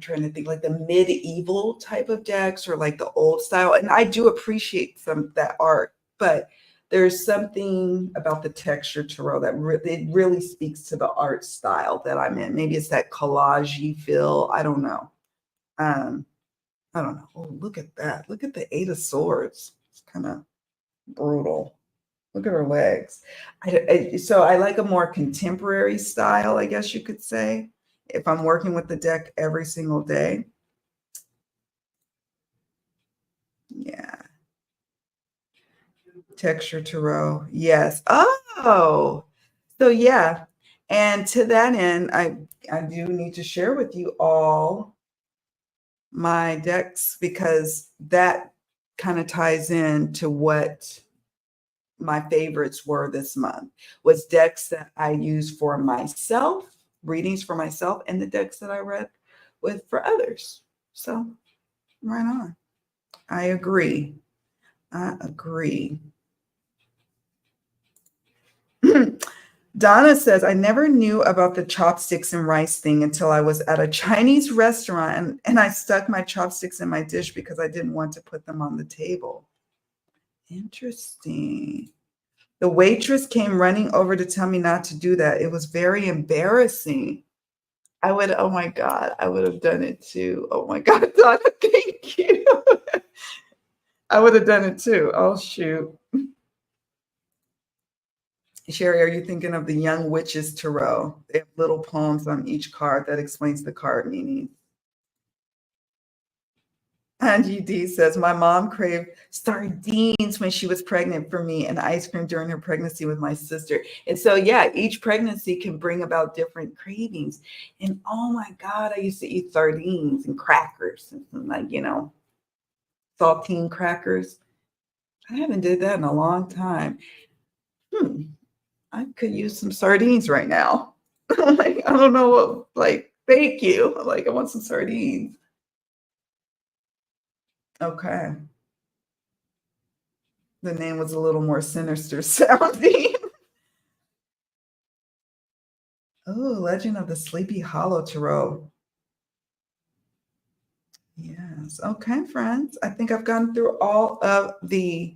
trying to think like the medieval type of decks or like the old style. And I do appreciate some of that art, but there's something about the texture tarot that it really speaks to the art style that I'm in. Maybe it's that collagey feel. I don't know. Um, I don't know. Oh, look at that. Look at the Eight of Swords. It's kind of brutal. Look at her legs. So I like a more contemporary style, I guess you could say, if I'm working with the deck every single day. Yeah. Texture Tarot. Yes. Oh, so yeah. And to that end, I do need to share with you all my decks because that kind of ties in to what my favorites were this month was decks that I use for myself, readings for myself, and the decks that I read with for others. So right on. I agree. I agree. Donna says, I never knew about the chopsticks and rice thing until I was at a Chinese restaurant and I stuck my chopsticks in my dish because I didn't want to put them on the table. Interesting. The waitress came running over to tell me not to do that. It was very embarrassing. Oh my God, I would have done it too. Oh my God, Donna, thank you. I would have done it too. Oh, shoot. Sherry, are you thinking of the Young Witches Tarot? They have little poems on each card that explains the card meaning. Angie D says, my mom craved sardines when she was pregnant for me and ice cream during her pregnancy with my sister. And so, yeah, each pregnancy can bring about different cravings. And oh my God, I used to eat sardines and crackers and like, saltine crackers. I haven't did that in a long time. I could use some sardines right now. Like, I don't know what, like, thank you. Like, I want some sardines. Okay. The name was a little more sinister sounding. Oh, Legend of the Sleepy Hollow Tarot. Yes. Okay, friends. I think I've gone through all of the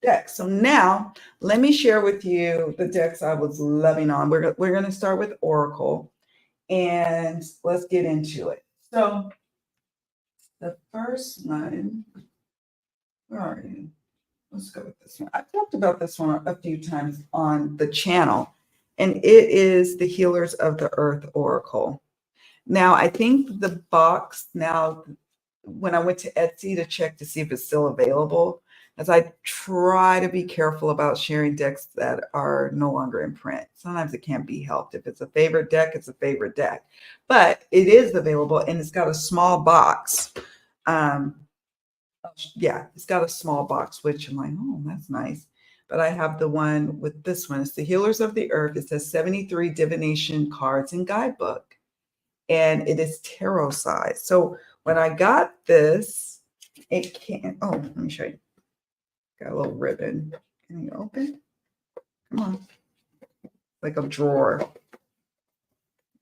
decks. So now let me share with you the decks I was loving on. We're going to start with Oracle and let's get into it. So the first one, where are you? Let's go with this one. I talked about this one a few times on the channel, and it is the Healers of the Earth Oracle. Now, I think the box now, when I went to Etsy to check to see if it's still available, as I try to be careful about sharing decks that are no longer in print. Sometimes it can't be helped. If it's a favorite deck, it's a favorite deck. But it is available, and it's got a small box. Yeah, it's got a small box, which I'm like, oh, that's nice. But I have the one with this one. It's the Healers of the Earth. It says 73 divination cards and guidebook. And it is tarot size. So when I got this, it can't. Oh, let me show you. Got a little ribbon. Can you open? Come on. Like a drawer.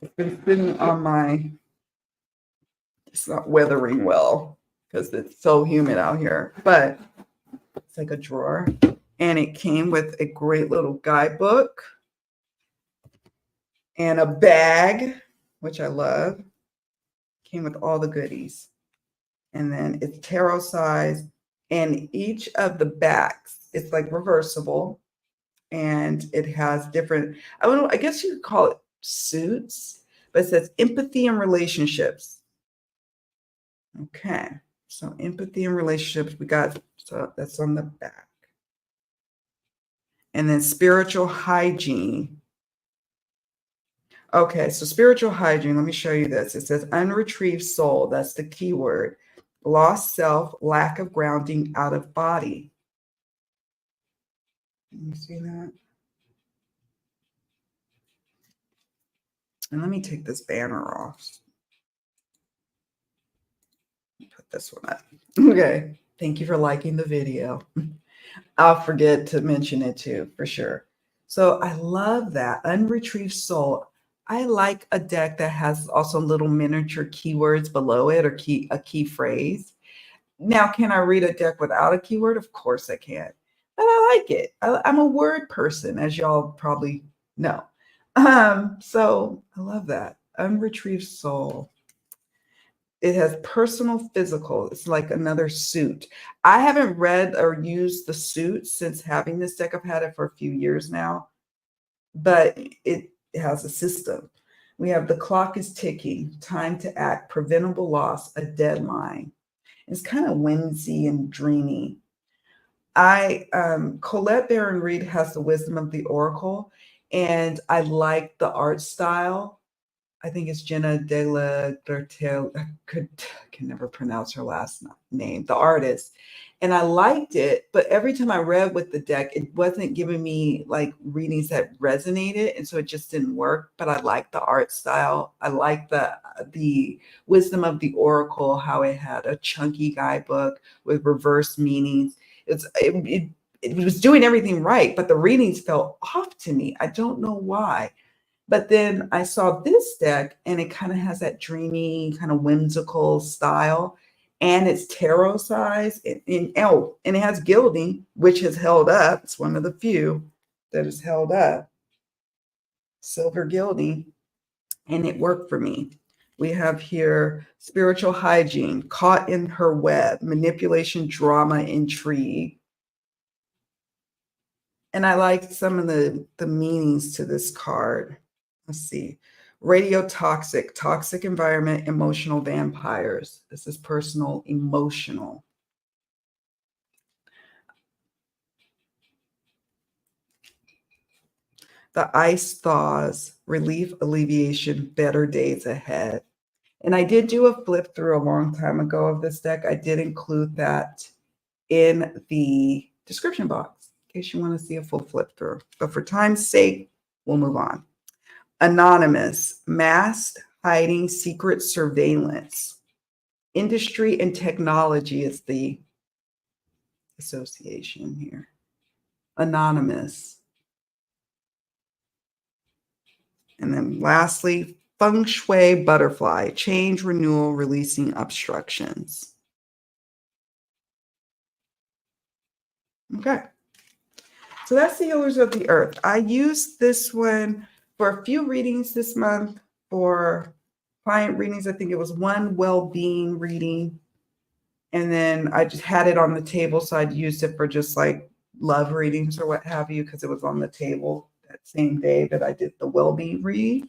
It's been sitting on my, it's not weathering well because it's so humid out here. But it's like a drawer. And it came with a great little guidebook and a bag, which I love. Came with all the goodies. And then it's tarot size. And each of the backs, it's like reversible. And it has different, I guess you could call it suits, but it says empathy and relationships. Okay. So empathy and relationships, so that's on the back. And then spiritual hygiene. Okay, so spiritual hygiene, let me show you this. It says unretrieved soul, that's the key word. Lost self, lack of grounding, out of body. Can you see that? And let me take this banner off. Put this one up. Okay, thank you for liking the video. I'll forget to mention it too, for sure. So I love that. Unretrieved soul. I like a deck that has also little miniature keywords below it or a key phrase. Now, can I read a deck without a keyword? Of course I can. But I like it. I'm a word person, as y'all probably know. So I love that. Unretrieved soul. It has personal physical. It's like another suit. I haven't read or used the suit since having this deck. I've had it for a few years now, but it has a system. We have the clock is ticking, time to act, preventable loss, a deadline. It's kind of whimsy and dreamy. Colette Baron Reed has the Wisdom of the Oracle, and I like the art style. I think it's Jenna de la Gertel. Can never pronounce her last name, the artist. And I liked it, but every time I read with the deck, it wasn't giving me like readings that resonated, and so it just didn't work. But I like the art style. I like the Wisdom of the Oracle, how it had a chunky guidebook with reverse meanings. It was doing everything right, but the readings felt off to me. I don't know why. But then I saw this deck and it kind of has that dreamy, kind of whimsical style. And it's tarot size. And it has gilding, which has held up. It's one of the few that has held up. Silver gilding. And it worked for me. We have here spiritual hygiene, caught in her web, manipulation, drama, intrigue. And I liked some of the meanings to this card. Let's see. Radio toxic, toxic environment, emotional vampires. This is personal, emotional. The ice thaws, relief, alleviation, better days ahead. And I did do a flip through a long time ago of this deck. I did include that in the description box in case you want to see a full flip through. But for time's sake, we'll move on. Anonymous, masked, hiding, secret surveillance. Industry and technology is the association here. Anonymous. And then lastly, feng shui butterfly, change, renewal, releasing obstructions. Okay. So that's the Healers of the Earth. I used this one for a few readings this month for client readings. I think it was one well-being reading. And then I just had it on the table. So I'd used it for just like love readings or what have you, because it was on the table that same day that I did the well-being read.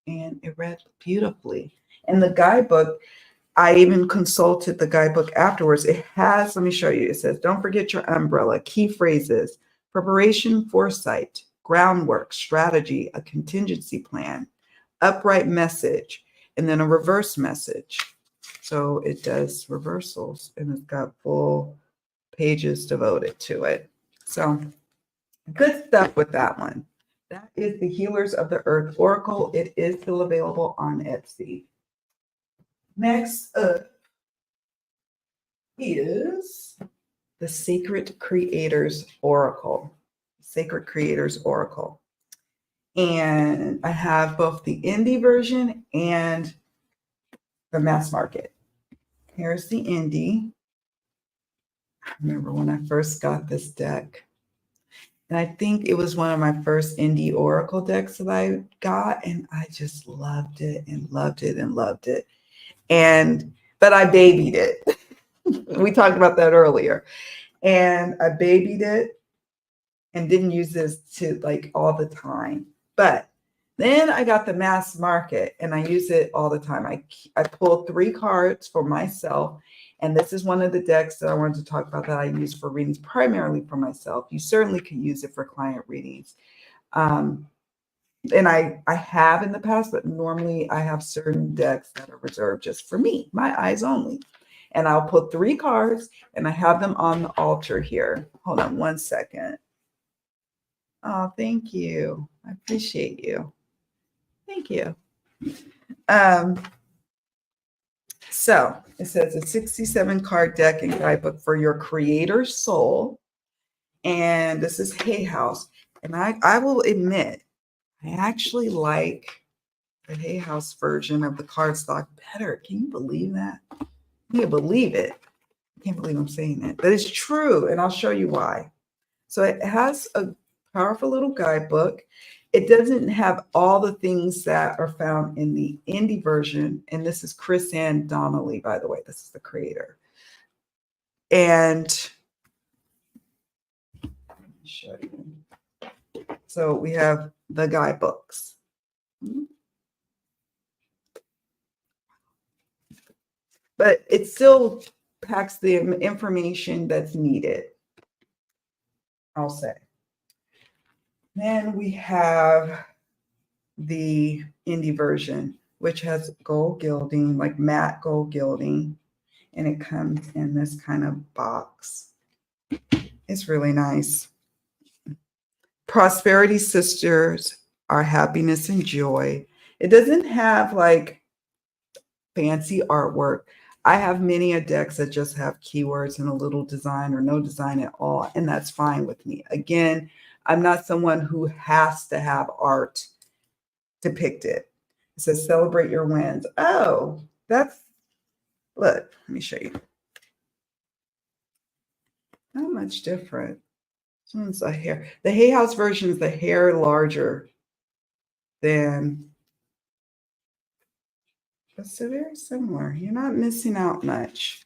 And it read beautifully. And the guidebook, I even consulted the guidebook afterwards. It has, let me show you. It says, don't forget your umbrella, key phrases, preparation, foresight, groundwork, strategy, a contingency plan, upright message, and then a reverse message. So it does reversals and it's got full pages devoted to it. So good stuff with that one. That is the Healers of the Earth Oracle. It is still available on Etsy. Next up is the Sacred Creators Oracle. Sacred Creators Oracle. And I have both the indie version and the mass market. Here's the indie. I remember when I first got this deck. And I think it was one of my first indie Oracle decks that I got. And I just loved it and loved it and loved it. But I babied it. We talked about that earlier. And I babied it and didn't use this to like all the time. But then I got the mass market and I use it all the time. I pulled 3 cards for myself. And this is one of the decks that I wanted to talk about that I use for readings primarily for myself. You certainly can use it for client readings. And I have in the past, but normally I have certain decks that are reserved just for me, my eyes only. And I'll put 3 cards and I have them on the altar here. Hold on one second. Oh, thank you. I appreciate you. Thank you. So it says a 67 card deck and guidebook for your creator's soul. And this is Hay House. And I will admit, I actually like the Hay House version of the cardstock better. Can you believe that? Can you believe it? I can't believe I'm saying that. But it's true, and I'll show you why. So it has a powerful little guidebook. It doesn't have all the things that are found in the indie version. And this is Chris Ann Donnelly, by the way. This is the creator. And let me show you. So we have the guidebooks. But it still packs the information that's needed. I'll say. Then we have the indie version, which has gold gilding, like matte gold gilding, and it comes in this kind of box. It's really nice. Prosperity Sisters are happiness and joy. It doesn't have like fancy artwork. I have many a decks that just have keywords and a little design or no design at all, and that's fine with me. Again, I'm not someone who has to have art depicted. It says celebrate your wins. Oh, that's, look, let me show you. Not much different. This one's a hair. The Hay House version is the hair larger than, but so very similar. You're not missing out much.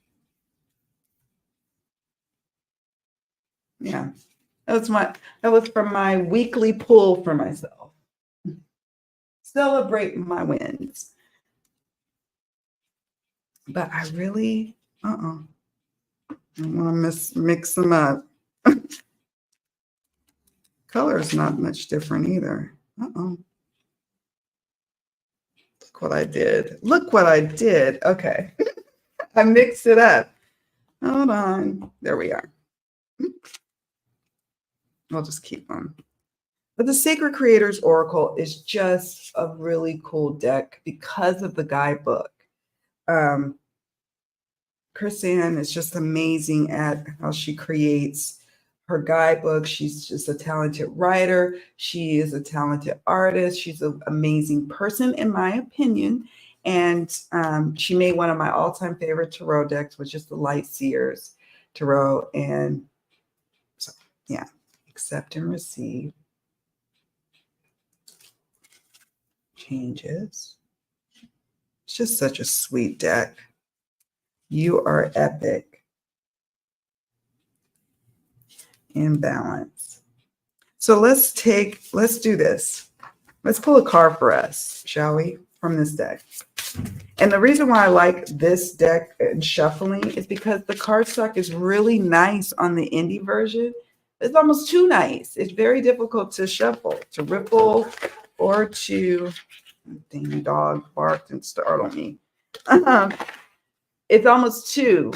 Yeah. That was from my weekly pull for myself. Celebrate my wins. But I really, I want to mix them up. Color is not much different either. Look what I did. Look what I did. Okay. I mixed it up. Hold on. There we are. I'll just keep on. But the Sacred Creators Oracle is just a really cool deck because of the guidebook. Chris-Anne is just amazing at how she creates her guidebook. She's just a talented writer. She is a talented artist. She's an amazing person, in my opinion. And she made one of my all-time favorite tarot decks, which is the Light Seers Tarot. And so, yeah, accept and receive. Changes. It's just such a sweet deck. You are epic. In balance. So let's do this. Let's pull a card for us, shall we, from this deck. And the reason why I like this deck and shuffling is because the cardstock is really nice on the indie version. It's almost too nice. It's very difficult to shuffle, to ripple, or to, dang dog barked and startled me. It's almost too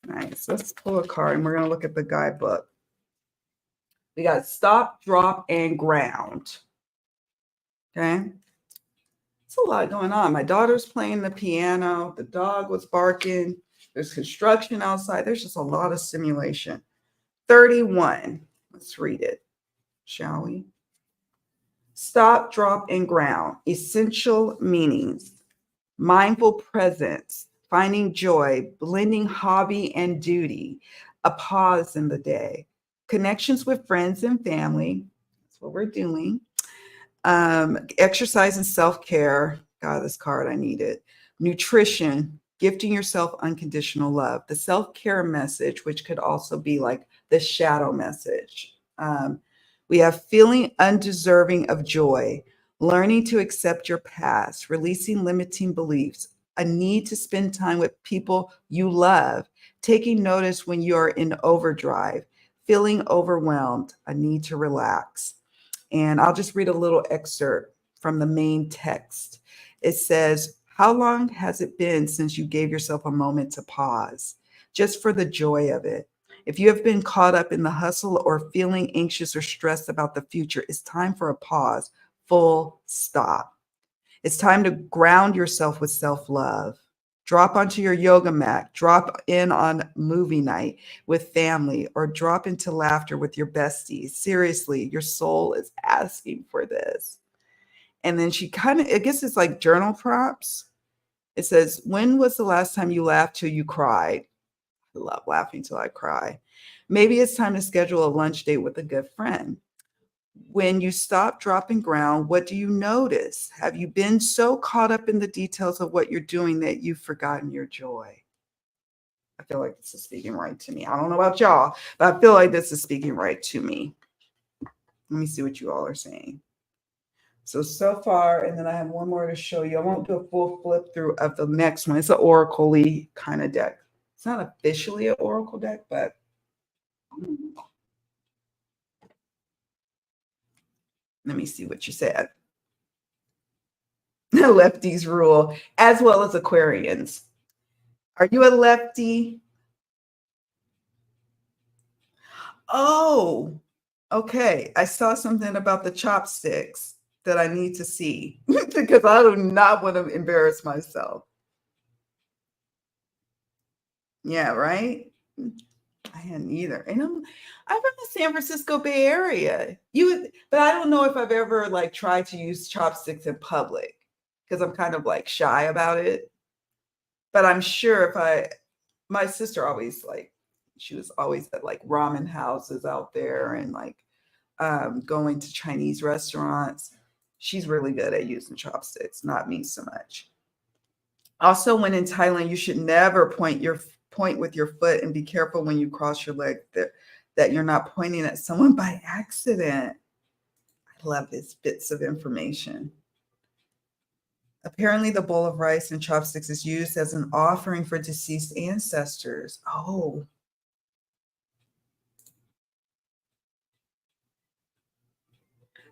nice. Let's pull a card and we're going to look at the guidebook. We got stop, drop, and ground. Okay. It's a lot going on. My daughter's playing the piano. The dog was barking. There's construction outside. There's just a lot of simulation. 31. Let's read it, shall we? Stop, drop, and ground. Essential meanings. Mindful presence. Finding joy. Blending hobby and duty. A pause in the day. Connections with friends and family. That's what we're doing. Exercise and self-care. God, this card, I need it. Nutrition, gifting yourself unconditional love. The self-care message, which could also be like the shadow message. We have feeling undeserving of joy, learning to accept your past, releasing limiting beliefs, a need to spend time with people you love, taking notice when you're in overdrive, feeling overwhelmed, a need to relax. And I'll just read a little excerpt from the main text. It says, how long has it been since you gave yourself a moment to pause, just for the joy of it? If you have been caught up in the hustle or feeling anxious or stressed about the future, it's time for a pause, full stop. It's time to ground yourself with self-love. Drop onto your yoga mat, drop in on movie night with family, or drop into laughter with your besties. Seriously, your soul is asking for this. And then she kind of, I guess it's like journal prompts. It says, when was the last time you laughed till you cried? I love laughing till I cry. Maybe it's time to schedule a lunch date with a good friend. When you stop, drop, and ground, what do you notice? Have you been so caught up in the details of what you're doing that you've forgotten your joy? I feel like this is speaking right to me. I don't know about y'all, but I feel like this is speaking right to me. Let me see what you all are saying. So far, and then I have one more to show you. I won't do a full flip through of the next one. It's an oracle-y kind of deck. It's not officially an oracle deck, but Let me see what you said. Lefties rule, as well as Aquarians. Are you a lefty? Oh, okay. I saw something about the chopsticks that I need to see because I do not want to embarrass myself. Yeah, right? I hadn't either. And I'm from the San Francisco Bay Area. But I don't know if I've ever like tried to use chopsticks in public because I'm kind of like shy about it. But I'm sure my sister always like, she was always at like ramen houses out there and like going to Chinese restaurants. She's really good at using chopsticks, not me so much. Also, when in Thailand, you should never point with your foot, and be careful when you cross your leg that you're not pointing at someone by accident. I love these bits of information. Apparently, the bowl of rice and chopsticks is used as an offering for deceased ancestors. Oh,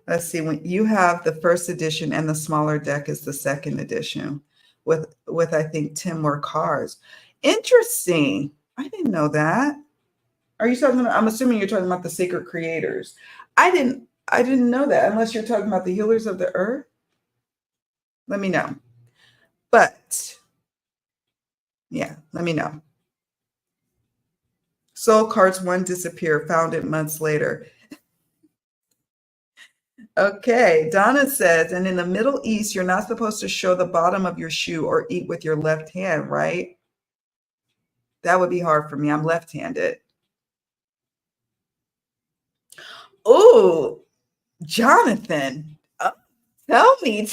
let's see. When you have the first edition and the smaller deck is the second edition with I think 10 more cards. Interesting. I didn't know that. Are you talking about, I'm assuming you're talking about the sacred creators. I didn't know that unless you're talking about the healers of the earth. Let me know. But yeah, let me know. Soul cards one disappear, found it months later. Okay, Donna says, and in the Middle East, you're not supposed to show the bottom of your shoe or eat with your left hand, right? That would be hard for me. I'm left-handed. Oh, Jonathan, tell me.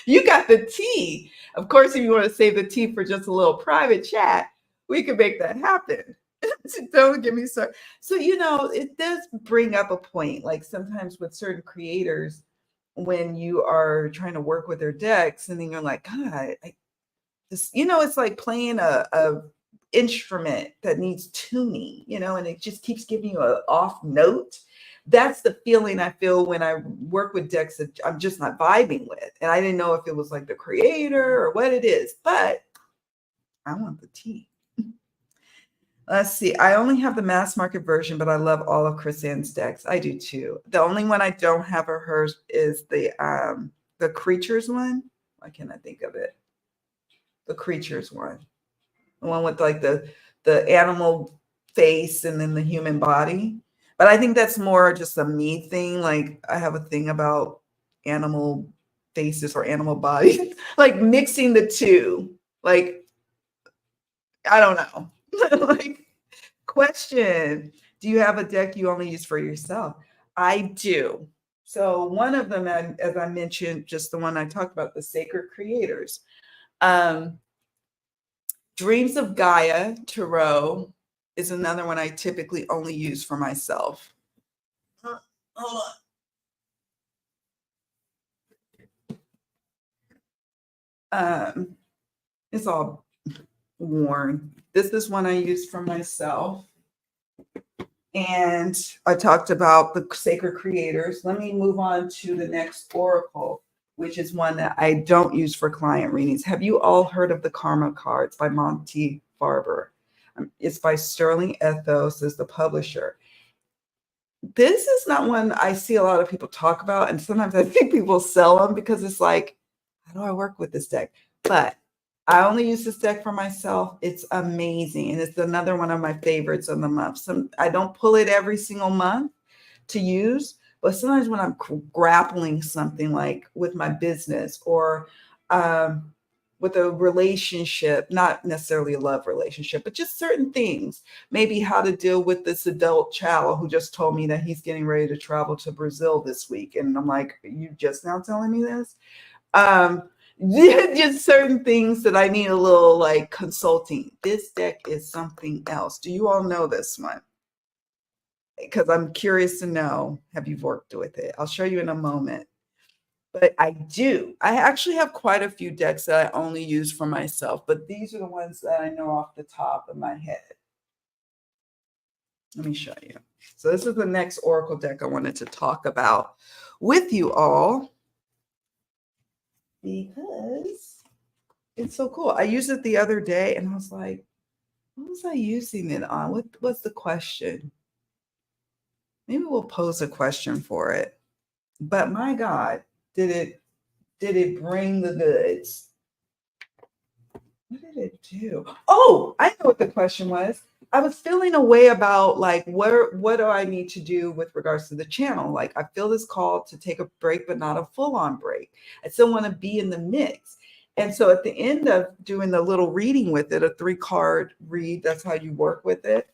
You got the tea. Of course, if you want to save the tea for just a little private chat, we could make that happen. Don't get me started. So, it does bring up a point. Like sometimes with certain creators, when you are trying to work with their decks, and then you're like, God, it's like playing a instrument that needs tuning, and it just keeps giving you an off note. That's the feeling I feel when I work with decks that I'm just not vibing with. And I didn't know if it was like the creator or what it is, but I want the tea. Let's see. I only have the mass market version, but I love all of Chris Ann's decks. I do too. The only one I don't have of hers is the creatures one. Why can't I think of it? The creatures one. The one with like the animal face and then the human body. But I think that's more just a me thing. Like I have a thing about animal faces or animal bodies, like mixing the two. Like, I don't know. Like, question. Do you have a deck you only use for yourself? I do. So one of them, as I mentioned, just the one I talked about, the Sacred Creators. Um, Dreams of Gaia Tarot is another one I typically only use for myself. Hold on. It's all worn. This is one I use for myself. And I talked about the Sacred Creators. Let me move on to the next oracle, which is one that I don't use for client readings. Have you all heard of the Karma Cards by Monty Farber? It's by Sterling Ethos as the publisher. This is not one I see a lot of people talk about, and sometimes I think people sell them because it's like, how do I work with this deck? But I only use this deck for myself. It's amazing, and it's another one of my favorites of the month. I don't pull it every single month to use, but sometimes when I'm grappling something like with my business or with a relationship, not necessarily a love relationship, but just certain things, maybe how to deal with this adult child who just told me that he's getting ready to travel to Brazil this week. And I'm like, are you just now telling me this? Just certain things that I need a little like consulting. This deck is something else. Do you all know this one? Because I'm curious to know, have you worked with it? I'll show you in a moment. But I do. I actually have quite a few decks that I only use for myself, but these are the ones that I know off the top of my head. Let me show you. So this is the next Oracle deck I wanted to talk about with you all because it's so cool. I used it the other day and I was like, what was I using it on? What's the question? Maybe we'll pose a question for it. But my God, did it bring the goods? What did it do? Oh, I know what the question was. I was feeling a way about like what do I need to do with regards to the channel? Like I feel this call to take a break, but not a full-on break. I still want to be in the mix. And so at the end of doing the little reading with it, a 3-card read, that's how you work with it.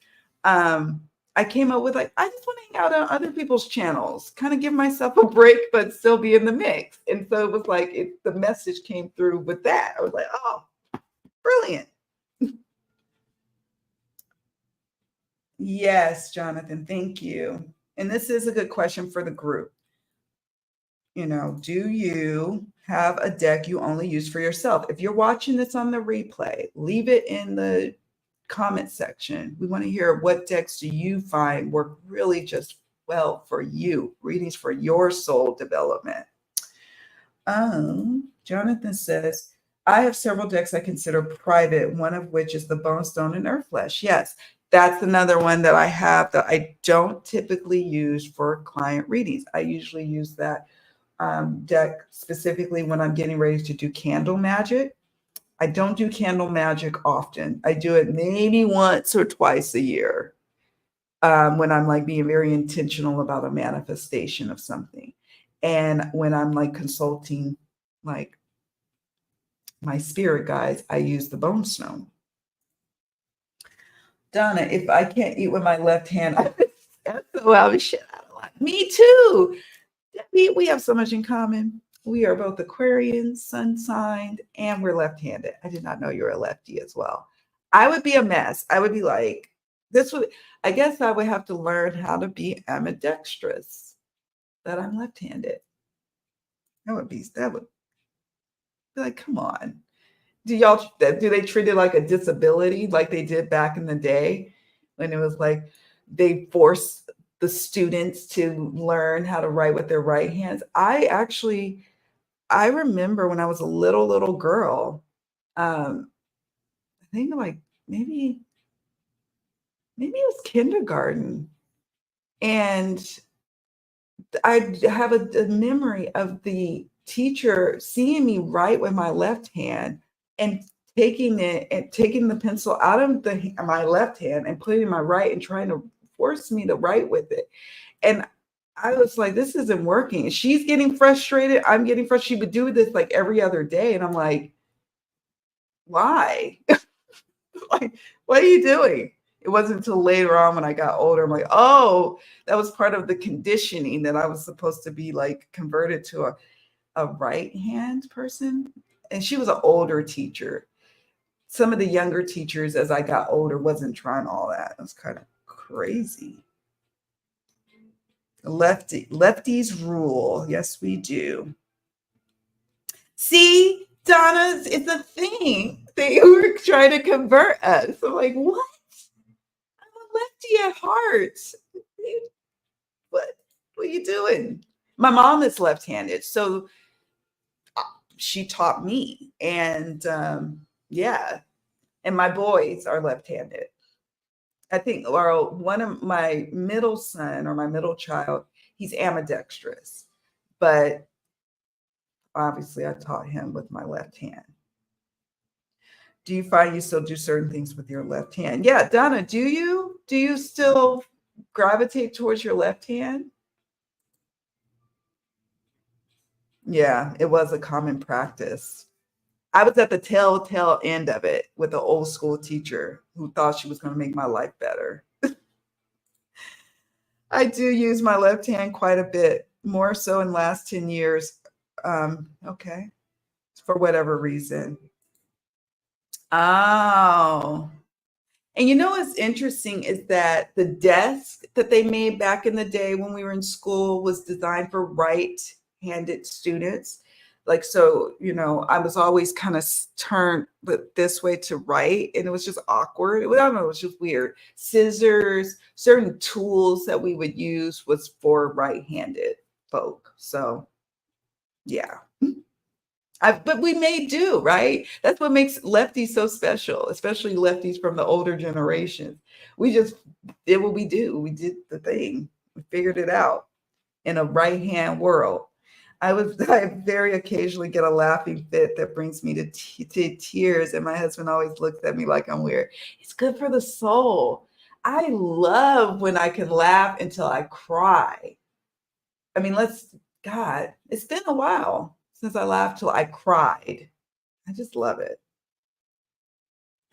I came up with like, I just want to hang out on other people's channels, kind of give myself a break, but still be in the mix. And so it was like the message came through with that. I was like, oh, brilliant. Yes, Jonathan, thank you. And this is a good question for the group. Do you have a deck you only use for yourself? If you're watching this on the replay, leave it in the comment section. We want to hear what decks do you find work really just well for you, readings for your soul development. Jonathan says, I have several decks I consider private, one of which is the Bone Stone and Earth Flesh. Yes, that's another one that I have that I don't typically use for client readings. I usually use that deck specifically when I'm getting ready to do candle magic. I don't do candle magic often. I do it maybe once or twice a year when I'm like being very intentional about a manifestation of something. And when I'm like consulting like my spirit guides, I use the bone stone. Donna, if I can't eat with my left hand, well, shit, I don't like. Me too. We have so much in common. We are both Aquarians, sun signed, and we're left-handed. I did not know you were a lefty as well. I would be a mess. I would be like, I guess I would have to learn how to be ambidextrous, that I'm left-handed. That would be like, come on. Do they treat it like a disability like they did back in the day when it was like they forced the students to learn how to write with their right hands? I remember when I was a little girl, I think like maybe it was kindergarten, and I have a memory of the teacher seeing me write with my left hand and taking the pencil out of my left hand and putting it in my right and trying to force me to write with it. And I was like, this isn't working. She's getting frustrated. I'm getting frustrated. She would do this like every other day. And I'm like, why? Like, what are you doing? It wasn't until later on when I got older, I'm like, oh, that was part of the conditioning that I was supposed to be like converted to a right hand person. And she was an older teacher. Some of the younger teachers, as I got older, wasn't trying all that. It was kind of crazy. Lefties rule. Yes, we do. See, Donna, it's a thing. They were trying to convert us. I'm like, what? I'm a lefty at heart. What are you doing? My mom is left-handed, so she taught me. And yeah, and my boys are left-handed. I think, or one of my middle son or my middle child, he's ambidextrous, but obviously I taught him with my left hand. Do you find you still do certain things with your left hand? Yeah, Donna, do you still gravitate towards your left hand? Yeah, it was a common practice. I was at the telltale end of it with an old school teacher who thought she was going to make my life better. I do use my left hand quite a bit, more so in the last 10 years. Okay, for whatever reason. Oh. And you know what's interesting is that the desk that they made back in the day when we were in school was designed for right-handed students. Like, so, I was always kind of turned this way to write, and it was just awkward. I don't know, it was just weird. Scissors, certain tools that we would use was for right-handed folk. So, yeah. But we may do, right? That's what makes lefties so special, especially lefties from the older generations. We just did what we do. We did the thing. We figured it out in a right hand world. I very occasionally get a laughing fit that brings me to tears, and my husband always looks at me like I'm weird. It's good for the soul. I love when I can laugh until I cry. I mean, God, it's been a while since I laughed till I cried. I just love it.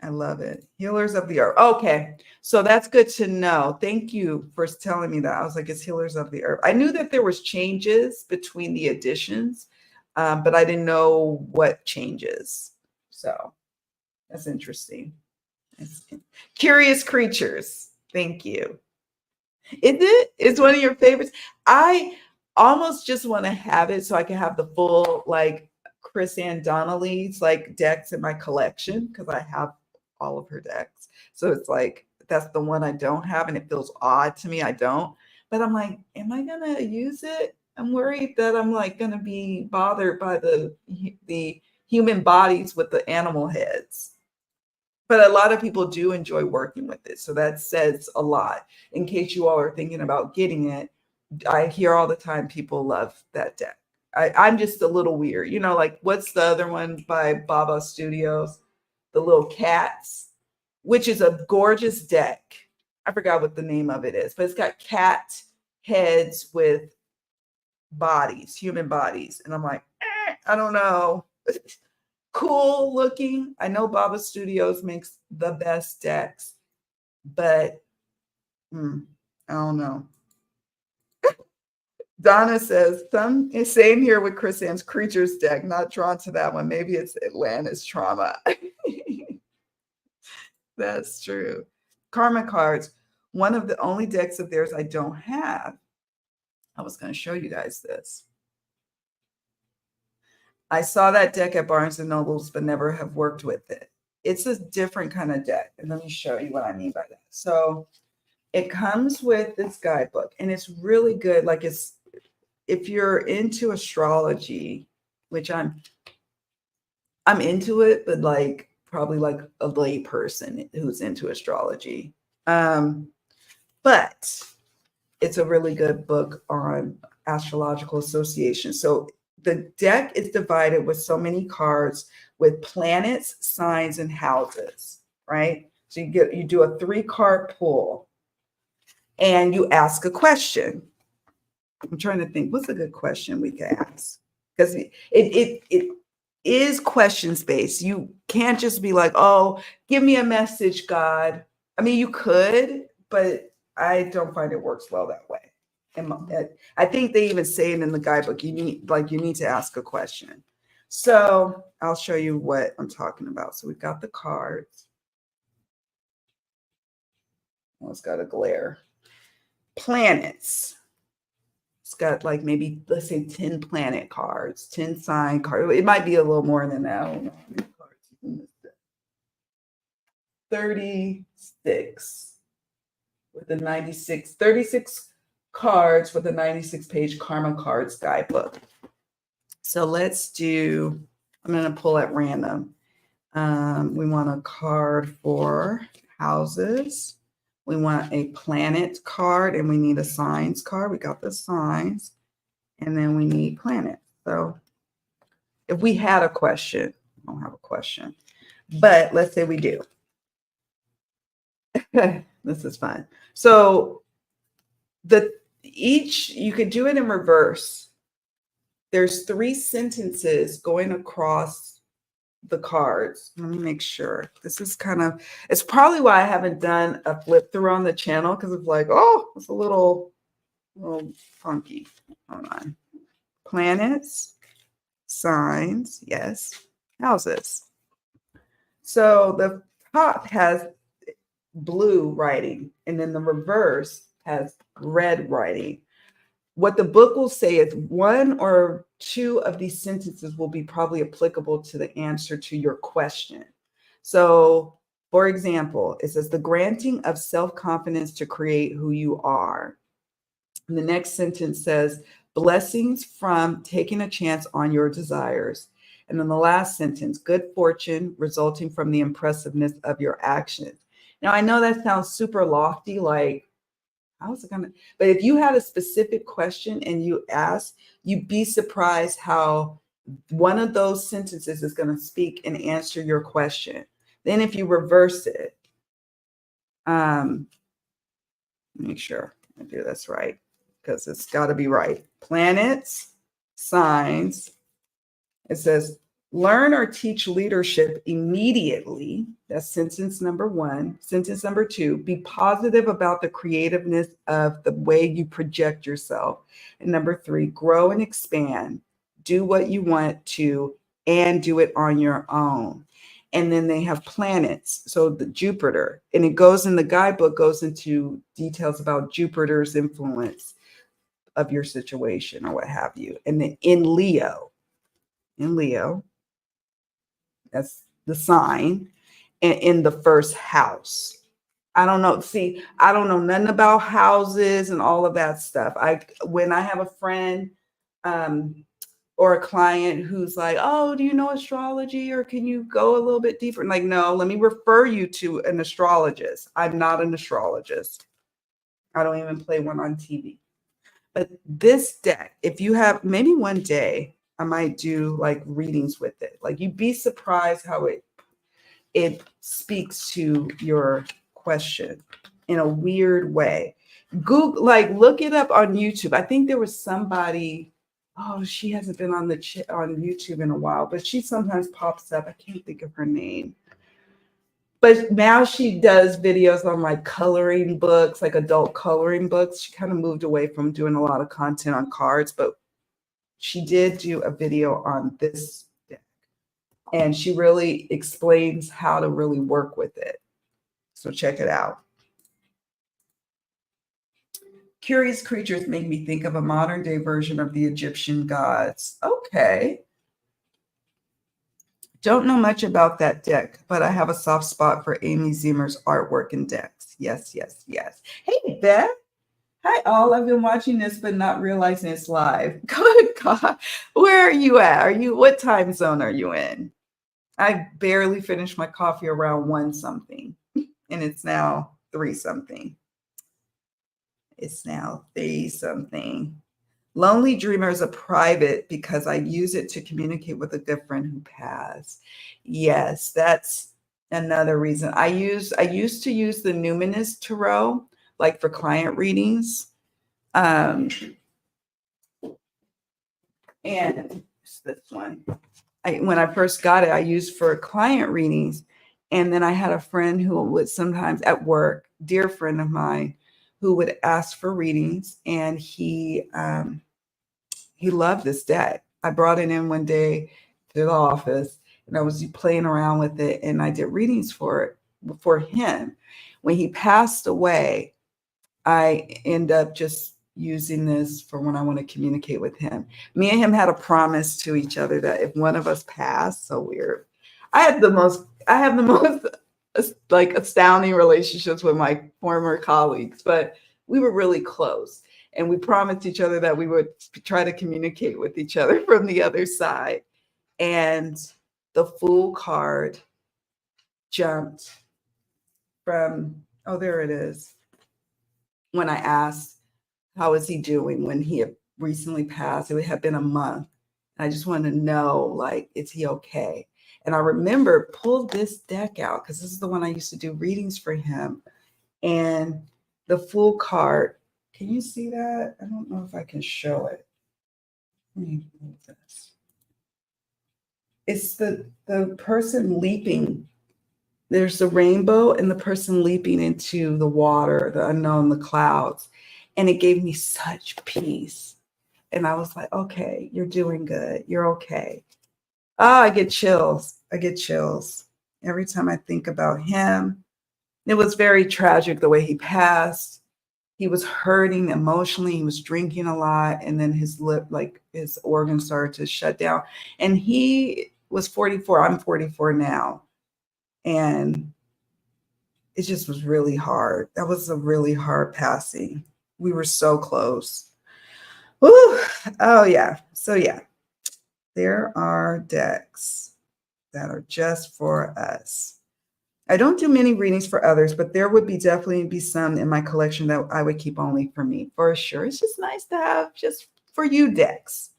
I love it. Healers of the earth. Okay. So that's good to know. Thank you for telling me that. I was like, it's healers of the earth. I knew that there was changes between the editions, but I didn't know what changes. So that's interesting. Curious creatures. Thank you. Is it? It's one of your favorites. I almost just want to have it so I can have the full like Chris Ann Donnelly's like decks in my collection because I have all of her decks. So it's like that's the one I don't have, and it feels odd to me. I don't, but I'm like, am I gonna use it? I'm worried that I'm like gonna be bothered by the human bodies with the animal heads. But a lot of people do enjoy working with it. So that says a lot. In case you all are thinking about getting it, I hear all the time people love that deck. I'm just a little weird. Like what's the other one by Baba Studios? The little cats, which is a gorgeous deck. I forgot what the name of it is, but it's got cat heads with bodies, human bodies. And I'm like, I don't know. Cool looking. I know Baba Studios makes the best decks, but I don't know. Donna says, same here with Chris Ann's Creatures deck, not drawn to that one. Maybe it's Atlantis trauma. That's true. Karma cards, one of the only decks of theirs I don't have. I was going to show you guys this. I saw that deck at Barnes and Nobles, but never have worked with it. It's a different kind of deck. And let me show you what I mean by that. So it comes with this guidebook, and it's really good. Like if you're into astrology, which I'm into it, but like probably like a lay person who's into astrology. But it's a really good book on astrological association. So the deck is divided with so many cards with planets, signs, and houses, right? So you do a 3-card pull and you ask a question. I'm trying to think, what's a good question we could ask? Because it is questions based. You can't just be like, oh, give me a message, God. I mean, you could, but I don't find it works well that way. And I think they even say it in the guidebook. You need to ask a question. So I'll show you what I'm talking about. So we've got the cards. Oh, it's got a glare. Planets. It's got like maybe, let's say 10 planet cards, 10 sign cards. It might be a little more than that. I don't know how many cards. 36 with the 36 cards with the 96-page Karma Cards guidebook. So let's do, I'm going to pull at random. We want a card for houses. We want a planet card, and we need a signs card. We got the signs, and then we need planets. So if we had a question, I don't have a question, but let's say we do. This is fun. So you could do it in reverse. There's 3 sentences going across the cards. Let me make sure. This is it's probably why I haven't done a flip through on the channel, because it's like, oh, it's a little funky. Hold on. Planets, signs, yes, houses. So the top has blue writing, and then the reverse has red writing. what the book will say is one or two of these sentences will be probably applicable to the answer to your question. So, for example, it says the granting of self-confidence to create who you are. And the next sentence says blessings from taking a chance on your desires. And then the last sentence, good fortune resulting from the impressiveness of your actions. Now, I know that sounds super lofty, like, how's it gonna? But if you had a specific question and you ask, you'd be surprised how one of those sentences is going to speak and answer your question. Then if you reverse it, um, make sure I do this right because it's got to be right. Planets, signs. It says, learn or teach leadership immediately. That's sentence number one. Sentence number two, be positive about the creativeness of the way you project yourself. And number three, grow and expand. Do what you want to and do it on your own. And then they have planets. So the Jupiter, and it goes in the guidebook, goes into details about Jupiter's influence of your situation or what have you. And then in Leo, that's the sign, and in the first house. I don't know. See, I don't know nothing about houses and all of that stuff. When I have a friend or a client who's like, oh, do you know astrology or can you go a little bit deeper? And like, no, let me refer you to an astrologist. I'm not an astrologist. I don't even play one on TV. But this deck, if you have, maybe one day I might do like readings with it. Like you'd be surprised how it speaks to your question in a weird way. Google, like look it up on YouTube. I think there was somebody, oh, she hasn't been on on YouTube in a while, but she sometimes pops up. I can't think of her name. But now she does videos on like coloring books, like adult coloring books. She kind of moved away from doing a lot of content on cards, but she did do a video on this deck. And she really explains how to really work with it. So check it out. Curious creatures make me think of a modern day version of the Egyptian gods. Okay. Don't know much about that deck, but I have a soft spot for Amy Zimmer's artwork and decks. Yes, yes, yes. Hey, Beth. Hi, all. I've been watching this, but not realizing it's live. Good God. Where are you at? What time zone are you in? I barely finished my coffee around 1 something, and it's now 3 something. It's now 3 something. Lonely Dreamer is a private because I use it to communicate with a good friend who passed. Yes, that's another reason. I used to use the Numinous Tarot, like for client readings. And it's this one. When I first got it, I used for client readings. And then I had a friend who would sometimes at work, dear friend of mine, who would ask for readings, and he loved this deck. I brought it in one day to the office, and I was playing around with it, and I did readings for him. When he passed away, I end up just using this for when I want to communicate with him. Me and him had a promise to each other that if one of us passed, so weird. I have the most like astounding relationships with my former colleagues, but we were really close. And we promised each other that we would try to communicate with each other from the other side. And the Fool card jumped from, oh, there it is. When I asked, how is he doing when he had recently passed? It had been a month. And I just wanted to know, like, is he okay? And I remember pulled this deck out because this is the one I used to do readings for him. And the Fool card, can you see that? I don't know if I can show it. Let me move this. It's the person leaping. There's the rainbow and the person leaping into the water, the unknown, the clouds. And it gave me such peace. And I was like, okay, you're doing good. You're okay. Oh, I get chills. Every time I think about him. It was very tragic the way he passed. he was hurting emotionally. He was drinking a lot, and then his lip, like his organs, started to shut down. And he was 44. I'm 44 now, and it just was really hard. That was a really hard passing. We were so close. Woo! Oh yeah. So yeah, there are decks that are just for us. I don't do many readings for others, but there would be definitely be some in my collection that I would keep only for me, for sure. It's just nice to have just for you decks.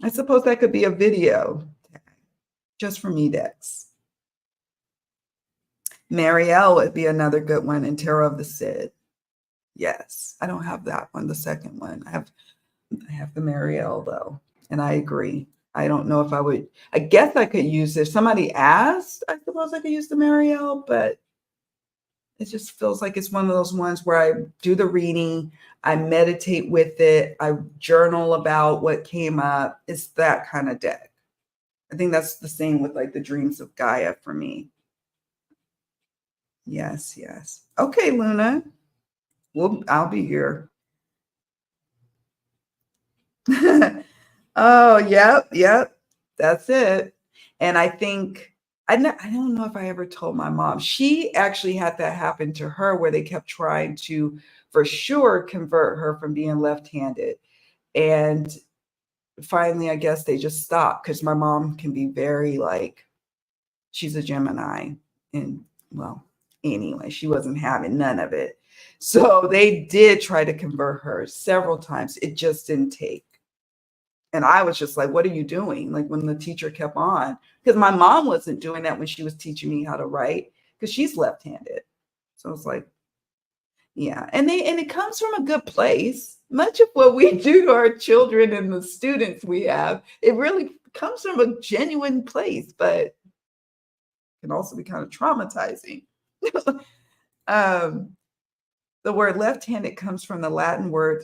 I suppose that could be a video, just for me decks. Marielle would be another good one in Tarot of the Cid. Yes, I don't have that one, the second one. I have the Marielle though, and I agree. I don't know if I would. I guess I could use it. Somebody asked, I suppose I could use the Marielle, but it just feels like it's one of those ones where I do the reading, I meditate with it, I journal about what came up. It's that kind of deck. I think that's the same with like the Dreams of Gaia for me. Yes, yes. Okay, Luna. I'll be here. Oh, yep, yep. That's it. And I think I don't know if I ever told my mom. She actually had that happen to her where they kept trying to, for sure, convert her from being left-handed. And finally, I guess they just stopped because my mom can be very like, she's a Gemini. And well, anyway, she wasn't having none of it. So they did try to convert her several times. It just didn't take. And I was just like, what are you doing? Like when the teacher kept on, because my mom wasn't doing that when she was teaching me how to write, because she's left-handed. So it's like, yeah. And it comes from a good place. Much of what we do to our children and the students we have, it really comes from a genuine place, but can also be kind of traumatizing. um, the word left-handed comes from the Latin word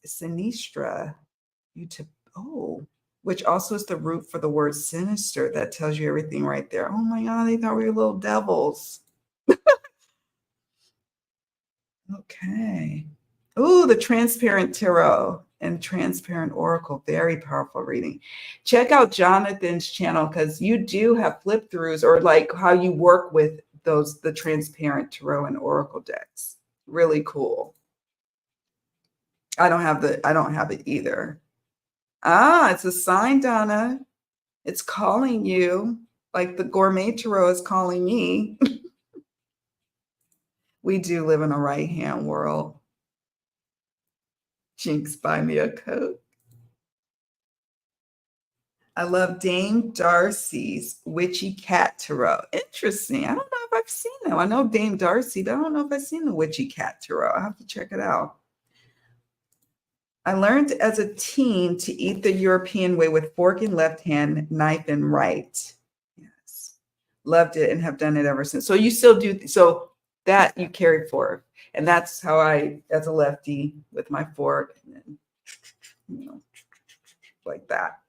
sinistra, oh, which also is the root for the word sinister. That tells you everything right there. Oh my God, they thought we were little devils. Okay. Oh, the transparent tarot and transparent oracle. Very powerful reading. Check out Jonathan's channel because you do have flip throughs or like how you work with the transparent tarot and oracle decks. Really cool. I don't have it either. Ah, it's a sign, Donna. It's calling you, like the gourmet tarot is calling me. We do live in a right-hand world. Jinx, buy me a Coke. I love Dame Darcy's Witchy Cat Tarot. Interesting. I don't know if I've seen that. I know Dame Darcy, but I don't know if I've seen the Witchy Cat Tarot. I'll have to check it out. I learned as a teen to eat the European way with fork in left hand, knife in right. Yes. Loved it and have done it ever since. So you still do, so that you carry forward. And that's how I, as a lefty, with my fork, and then, like that.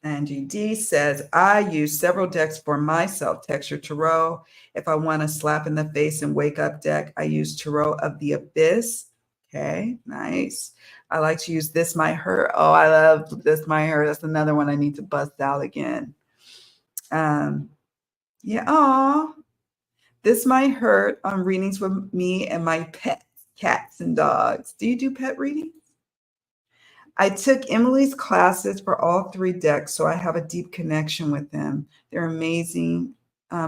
Angie D says, I use several decks for myself. Texture Tarot. If I want a slap in the face and wake up deck, I use Tarot of the Abyss. Okay, nice. I like to use This Might Hurt. Oh, I love This Might Hurt. That's another one I need to bust out again. Yeah, oh, This Might Hurt on readings with me and my pets, cats and dogs. Do you do pet readings? I took Emily's classes for all three decks, so I have a deep connection with them. They're amazing.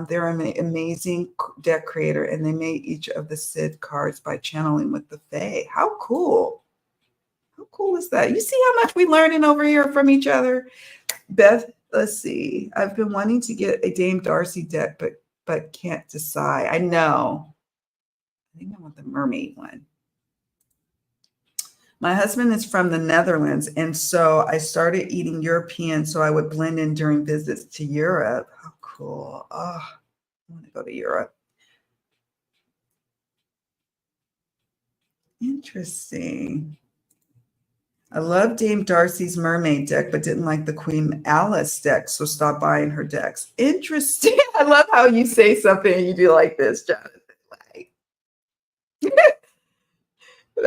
They're an amazing deck creator, and they made each of the Cid cards by channeling with the Fae. How cool! How cool is that? You see how much we're learning over here from each other? Beth, let's see. I've been wanting to get a Dame Darcy deck, but can't decide. I know. I think I want the mermaid one. My husband is from the Netherlands, and so I started eating European so I would blend in during visits to Europe. How cool. Oh, I want to go to Europe. Interesting. I love Dame Darcy's mermaid deck, but didn't like the Queen Alice deck, so stopped buying her decks. Interesting. I love how you say something and you do like this, Jonathan. Like,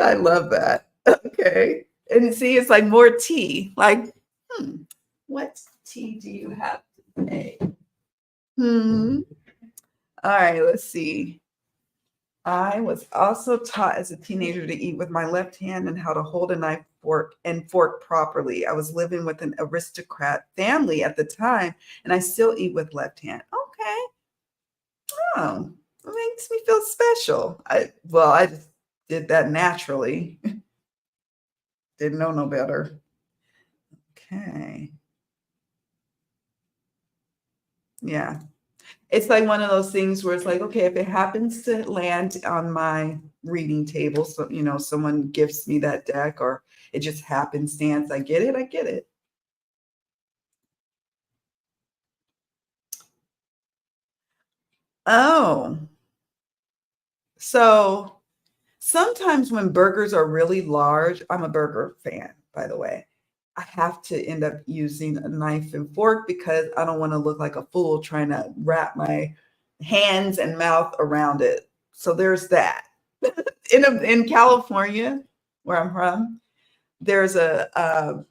I love that. Okay. And see, it's like more tea. Like, hmm, what tea do you have today? Hmm. All right, let's see. I was also taught as a teenager to eat with my left hand and how to hold a knife fork properly. I was living with an aristocrat family at the time, and I still eat with left hand. Okay. Oh, it makes me feel special. I just did that naturally. Didn't know no better. Okay. Yeah. It's like one of those things where it's like, okay, if it happens to land on my reading table, so someone gifts me that deck, or it just happenstance, I get it, I get it. Oh, so sometimes when burgers are really large, I'm a burger fan, by the way. I have to end up using a knife and fork because I don't want to look like a fool trying to wrap my hands and mouth around it. So there's that. In California, where I'm from, there's a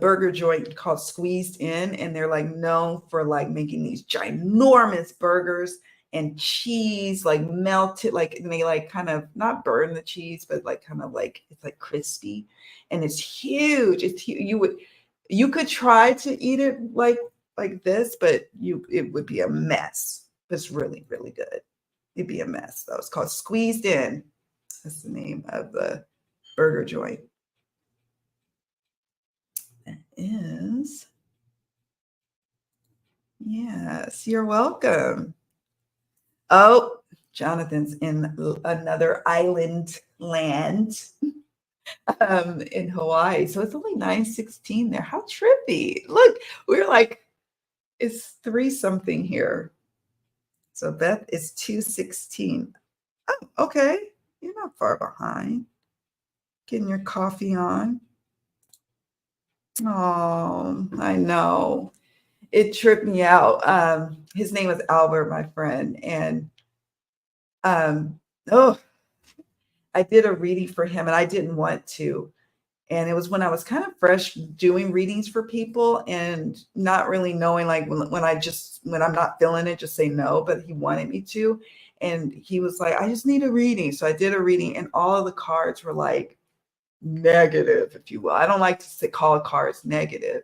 burger joint called Squeezed In, and they're like known for like making these ginormous burgers and cheese like melted, like, and they like kind of not burn the cheese, but like kind of like it's like crispy, and it's huge. It's you could try to eat it like this, but it would be a mess. It's really really good. It'd be a mess though. It's called Squeezed In. That's the name of the burger joint. It is. Yes, you're welcome. Oh, Jonathan's in another island land in Hawaii. So it's only 9:16 there. How trippy. Look, we're like, it's 3 something here. So Beth is 2:16. Oh, okay. You're not far behind. Getting your coffee on. Oh, I know. It tripped me out. His name was Albert, my friend, and um, oh, I did a reading for him, and I didn't want to. And it was when I was kind of fresh doing readings for people and not really knowing, like when I'm not feeling it, just say no. But he wanted me to, and he was like, "I just need a reading." So I did a reading, and all of the cards were like negative, if you will. I don't like to call cards negative.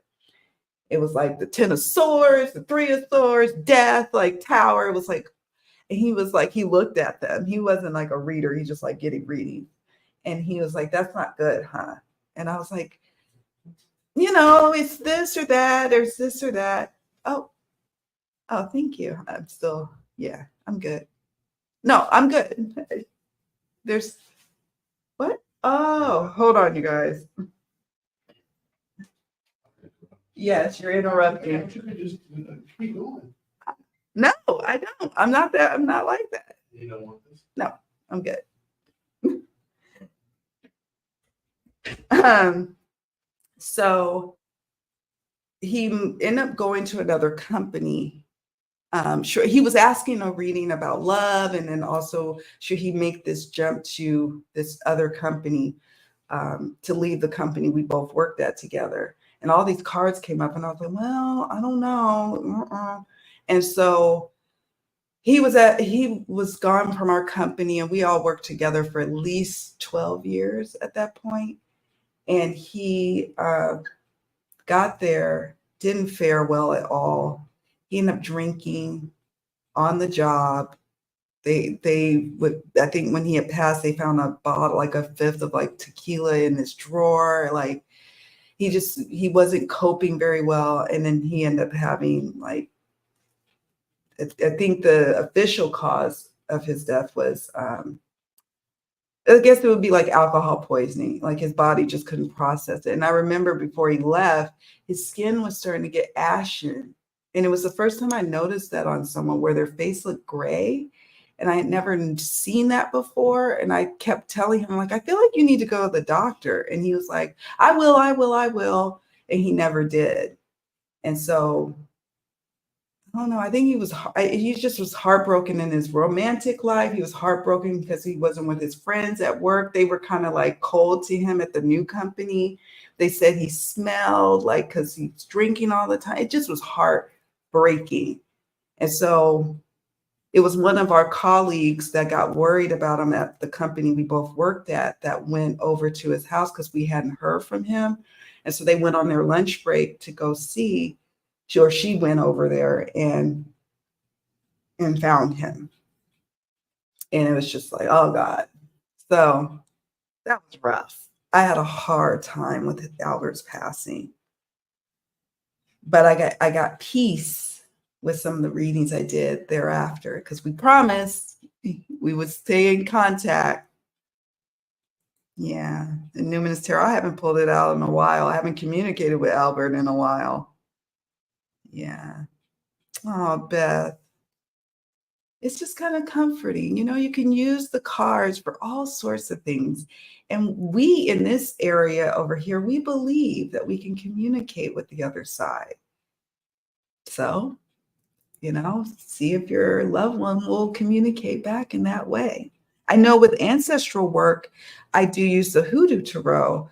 It was like the 10 of swords, the 3 of swords, death, like tower. It was like, and he was like, he looked at them. He wasn't like a reader. He just like getting reading. And he was like, that's not good, huh? And I was like, it's this or that. There's this or that. Oh, oh, thank you. I'm still, yeah, I'm good. No, I'm good. There's what? Oh, hold on, you guys. Yes, you're interrupting. No, I don't. I'm not that. I'm not like that. You don't want this? No, I'm good. So he ended up going to another company. Sure, he was asking a reading about love, and then also should he make this jump to this other company, to leave the company we both worked at together. And all these cards came up, and I was like, well, I don't know. And so he was gone from our company, and we all worked together for at least 12 years at that point. And he got there, didn't fare well at all. He ended up drinking on the job. They would, I think when he had passed, they found a bottle, like a fifth of like tequila in his drawer. Like he wasn't coping very well. And then he ended up having like, I think the official cause of his death was I guess it would be like alcohol poisoning. Like his body just couldn't process it. And I remember before he left, his skin was starting to get ashen. And it was the first time I noticed that on someone, where their face looked gray. And I had never seen that before. And I kept telling him, like, I feel like you need to go to the doctor. And he was like, I will. And he never did. And so I don't know. I think he just was heartbroken in his romantic life. He was heartbroken because he wasn't with his friends at work. They were kind of like cold to him at the new company. They said he smelled like because he's drinking all the time. It just was heartbreaking. And so it was one of our colleagues that got worried about him at the company we both worked at that went over to his house because we hadn't heard from him. And so they went on their lunch break to go see, or she went over there and found him. And it was just like, oh God. So that was rough. I had a hard time with Albert's passing. But I got peace with some of the readings I did thereafter because we promised we would stay in contact. Yeah, the Numinous Tarot. I haven't pulled it out in a while. I haven't communicated with Albert in a while. Yeah. Oh, Beth. It's just kind of comforting. You can use the cards for all sorts of things. And we in this area over here, we believe that we can communicate with the other side. So, see if your loved one will communicate back in that way. I know with ancestral work, I do use the Hoodoo Tarot.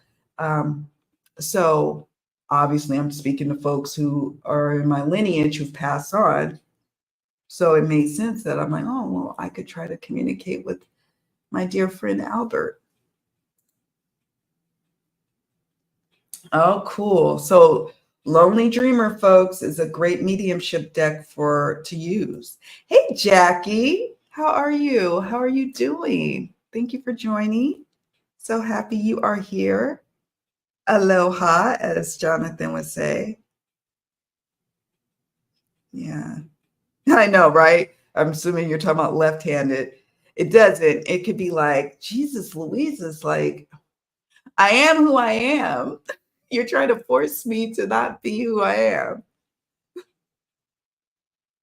So obviously, I'm speaking to folks who are in my lineage who've passed on. So it made sense that I'm like, oh, well, I could try to communicate with my dear friend Albert. Oh, cool. So Lonely Dreamer, folks, is a great mediumship deck to use. Hey, Jackie, how are you? How are you doing? Thank you for joining. So happy you are here. Aloha, as Jonathan would say. Yeah, I know, right? I'm assuming you're talking about left-handed. It doesn't. It could be like, Jesus Louise is like, I am who I am. You're trying to force me to not be who I am.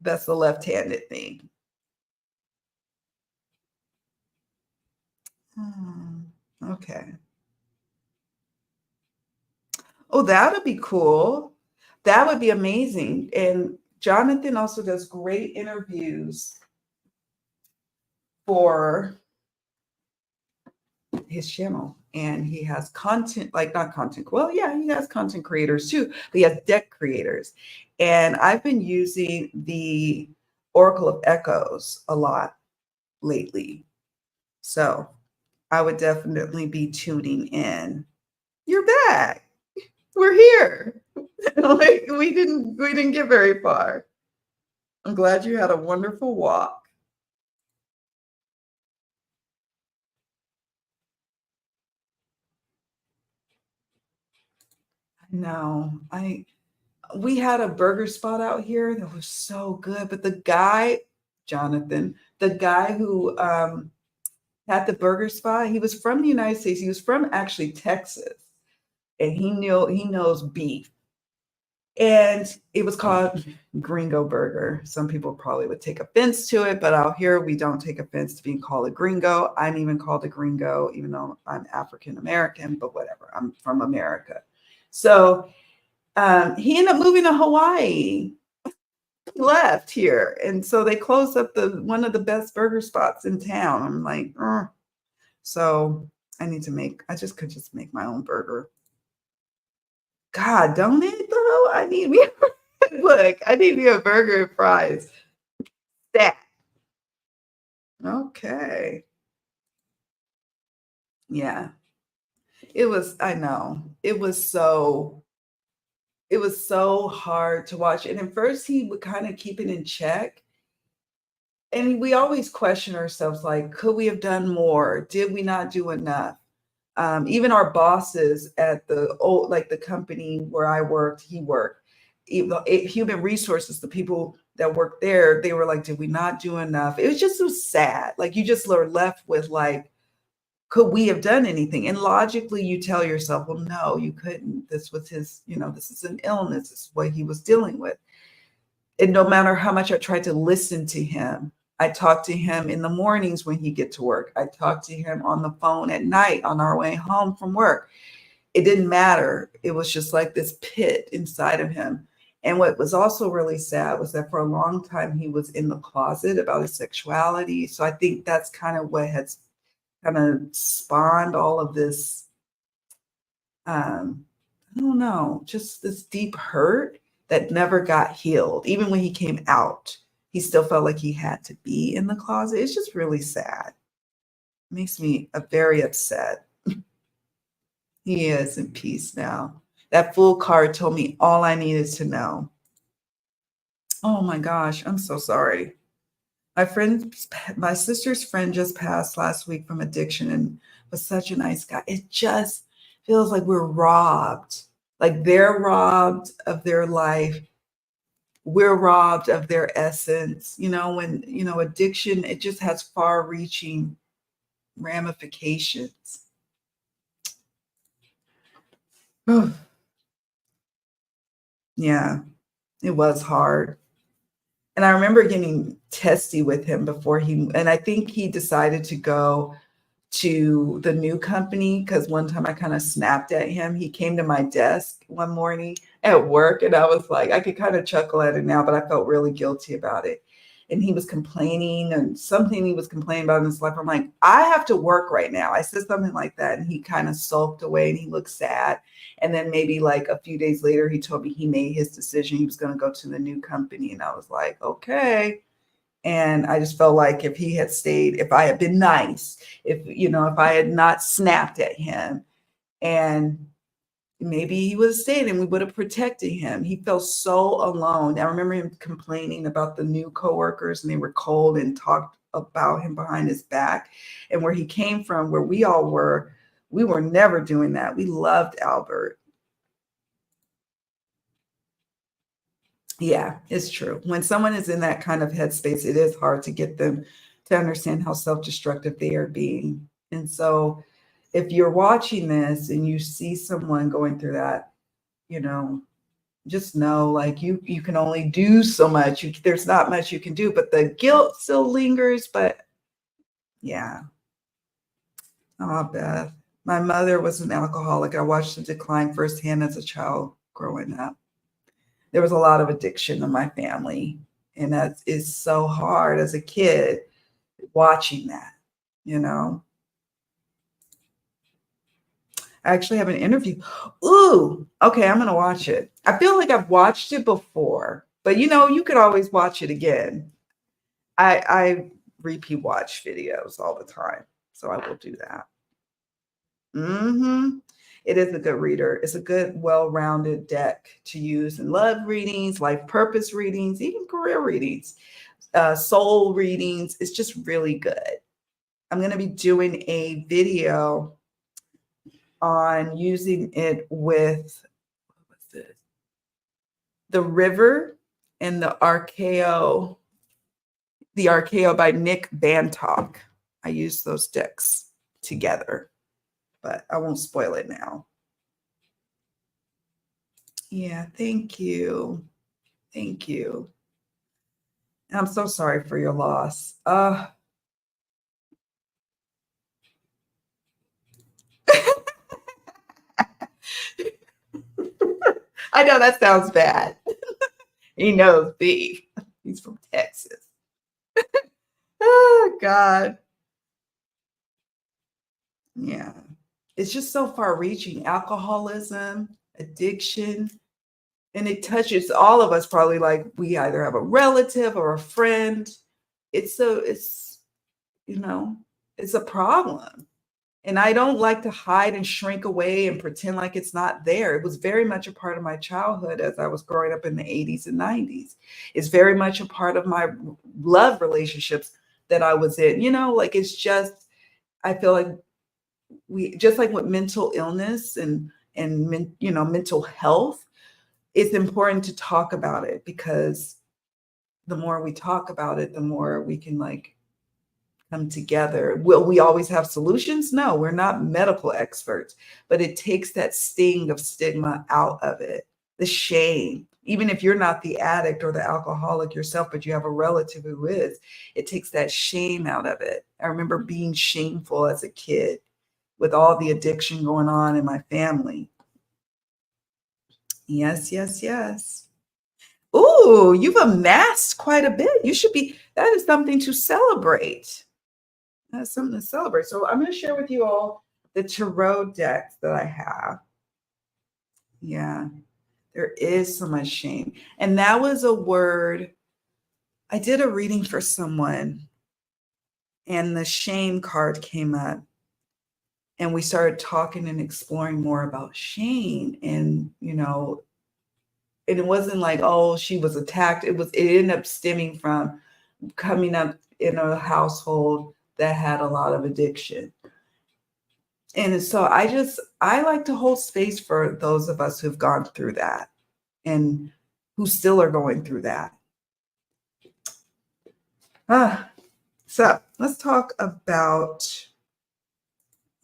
That's the left-handed thing. Okay. Oh, that would be cool. That would be amazing. And Jonathan also does great interviews for his channel. And he has content, like not content. Well, yeah, he has content creators too, but he has deck creators. And I've been using the Oracle of Echoes a lot lately. So I would definitely be tuning in. You're back. We're here. Like we didn't get very far. I'm glad you had a wonderful walk. No, we had a burger spot out here that was so good, but the guy, Jonathan, the guy who had the burger spot, he was from the United States. He was from actually Texas, and he knows beef. And it was called Gringo Burger. Some people probably would take offense to it, but out here we don't take offense to being called a gringo. I'm even called a gringo, even though I'm African American, but whatever. I'm from America. So he ended up moving to Hawaii. He left here, and so they closed up one of the best burger spots in town. I'm like, so I just could just make my own burger. God, don't it though? I need me look, I need me a burger and fries. That okay. Yeah. I know. It was so hard to watch. And at first he would kind of keep it in check. And we always question ourselves like, could we have done more? Did we not do enough? Even our bosses at the company where I worked, he worked, human resources, the people that worked there, they were like, did we not do enough? It was just so sad. Like you just were left with like, could we have done anything? And logically you tell yourself, well, no, you couldn't. This was this is an illness. This is what he was dealing with. And no matter how much I tried to listen to him, I talked to him in the mornings when he get to work. I talked to him on the phone at night on our way home from work. It didn't matter. It was just like this pit inside of him. And what was also really sad was that for a long time he was in the closet about his sexuality. So I think that's kind of what has kind of spawned all of this, I don't know, just this deep hurt that never got healed. Even when he came out, he still felt like he had to be in the closet. It's just really sad. It makes me very upset. He is in peace now. That full card told me all I needed to know. Oh my gosh, I'm so sorry. My sister's friend just passed last week from addiction and was such a nice guy. It just feels like we're robbed. Like they're robbed of their life. We're robbed of their essence. When, addiction, it just has far reaching ramifications. Yeah, it was hard. And I remember getting testy with him and I think he decided to go to the new company because one time I kind of snapped at him. He came to my desk one morning at work and I was like, I could kind of chuckle at it now, but I felt really guilty about it. And he was complaining and something he was complaining about in his life. I'm like, I have to work right now. I said something like that. And he kind of sulked away and he looked sad. And then maybe like a few days later, he told me he made his decision. He was going to go to the new company. And I was like, okay. And I just felt like if he had stayed, if I had been nice, if I had not snapped at him, and maybe he would have stayed and we would have protected him. He felt so alone. I remember him complaining about the new coworkers and they were cold and talked about him behind his back. And where he came from, where we all were, we were never doing that. We loved Albert. Yeah, it's true. When someone is in that kind of headspace, it is hard to get them to understand how self-destructive they are being. And so if you're watching this and you see someone going through that, you know, just know like you can only do so much. There's not much you can do, but the guilt still lingers. But yeah. Oh, Beth. My mother was an alcoholic. I watched the decline firsthand as a child growing up. There was a lot of addiction in my family. And that is so hard as a kid watching that, you know. I actually have an interview. Ooh, okay, I'm gonna watch it. I feel like I've watched it before, but you could always watch it again. I repeat watch videos all the time, so I will do that. hmm It is a good reader. It's a good, well-rounded deck to use in love readings, life purpose readings, even career readings, soul readings. It's just really good. I'm going to be doing a video on using it with what's this? The River and the Archaeo by Nick Bantock. I use those decks together, but I won't spoil it now. Yeah, thank you. Thank you. And I'm so sorry for your loss. I know that sounds bad. He knows beef. He's from Texas. Oh, God. Yeah. It's just so far reaching. Alcoholism, addiction, and it touches all of us probably like we either have a relative or a friend. It's, you know, it's a problem. And I don't like to hide and shrink away and pretend like it's not there. It was very much a part of my childhood as I was growing up in the 80s and 90s. It's very much a part of my love relationships that I was in. Like it's just, I feel like we just like with mental illness and mental health, it's important to talk about it because the more we talk about it, the more we can like come together. Will we always have solutions? No, we're not medical experts, but it takes that sting of stigma out of it, the shame. Even if you're not the addict or the alcoholic yourself, but you have a relative who is, it takes that shame out of it. I remember being shameful as a kid with all the addiction going on in my family. Yes, yes, yes. Ooh, you've amassed quite a bit. You should be, that is something to celebrate. That's something to celebrate. So I'm going to share with you all the tarot decks that I have. Yeah, there is so much shame. And that was a word. I did a reading for someone, and the shame card came up. And we started talking and exploring more about shame. And, and it wasn't like, oh, she was attacked. It ended up stemming from coming up in a household that had a lot of addiction. And so I like to hold space for those of us who've gone through that and who still are going through that. So let's talk about,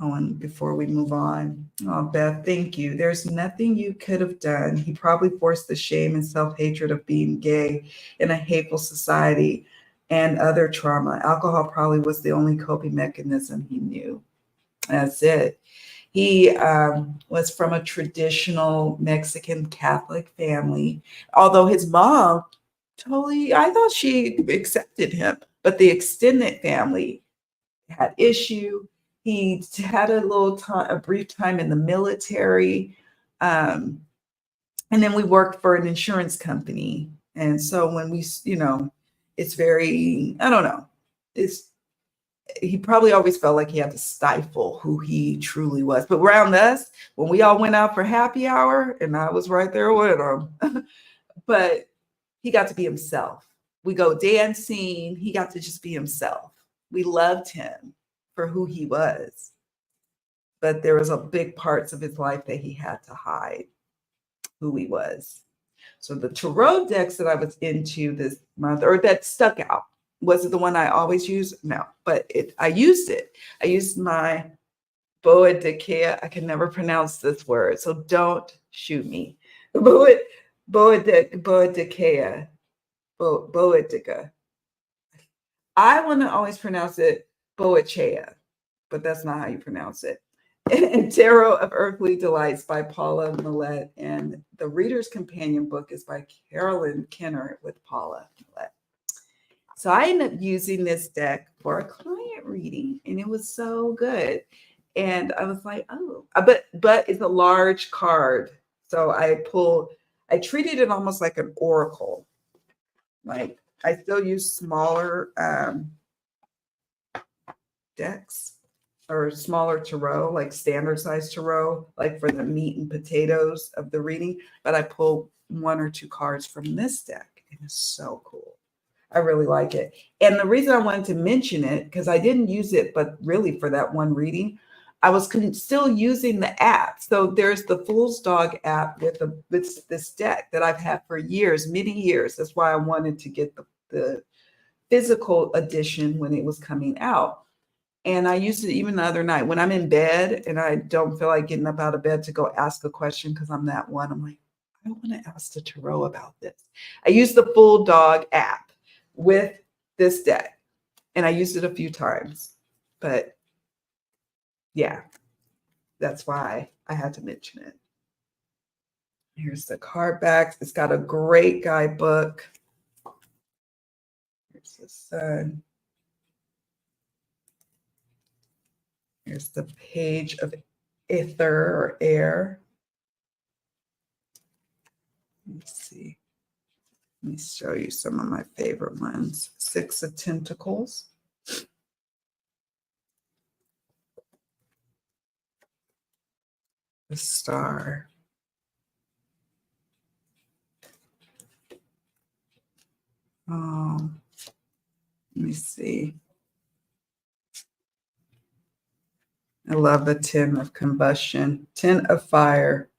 oh, and before we move on, oh, Beth, thank you. There's nothing you could have done. He probably forced the shame and self-hatred of being gay in a hateful society and other trauma. Alcohol probably was the only coping mechanism he knew. That's it. He was from a traditional Mexican Catholic family, although his mom totally, I thought she accepted him, but the extended family had issue. He had a brief time in the military. And then we worked for an insurance company. And so when we, it's very, I don't know, he probably always felt like he had to stifle who he truly was. But around us, when we all went out for happy hour, and I was right there with him, but he got to be himself. We go dancing. He got to just be himself. We loved him for who he was. But there was a big parts of his life that he had to hide who he was. So the tarot decks that I was into this month, or that stuck out, was it the one I always use? No, but I used it. I used my Boadicea. I can never pronounce this word, so don't shoot me. Boadicea. Boadica. I want to always pronounce it Boachea, but that's not how you pronounce it. And Tarot of Earthly Delights by Paula Millette. And the Reader's Companion book is by Carolyn Kenner with Paula Millette. So I ended up using this deck for a client reading, and it was so good. And I was like, oh, but it's a large card. So I treated it almost like an oracle. Like I still use smaller decks or smaller tarot, like standard size tarot, like for the meat and potatoes of the reading. But I pulled one or two cards from this deck, and it's so cool. I really like it. And the reason I wanted to mention it, because I didn't use it, but really for that one reading, I was still using the app. So there's the Fool's Dog app with this deck that I've had for years, many years. That's why I wanted to get the physical edition when it was coming out. And I used it even the other night when I'm in bed and I don't feel like getting up out of bed to go ask a question because I'm that one. I'm like, I want to ask the tarot about this. I use the Full Dog app with this deck, and I used it a few times. But yeah, that's why I had to mention it. Here's the card back. It's got a great guidebook. Here's the sun. Here's the page of ether or air. Let me see. Let me show you some of my favorite ones. Six of Pentacles. The Star. Let me see. I love the 10 of Combustion. 10 of Fire.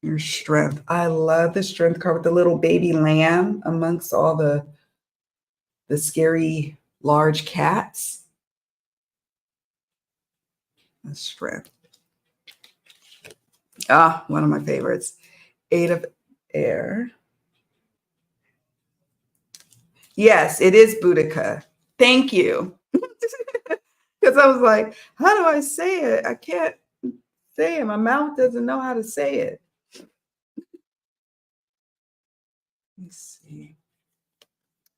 Your Strength. I love the Strength card with the little baby lamb amongst all the scary large cats. The Strength. One of my favorites. 8 of Air. Yes, it is Boudica. Thank you. Because I was like, how do I say it? I can't say it. My mouth doesn't know how to say it. Let's see.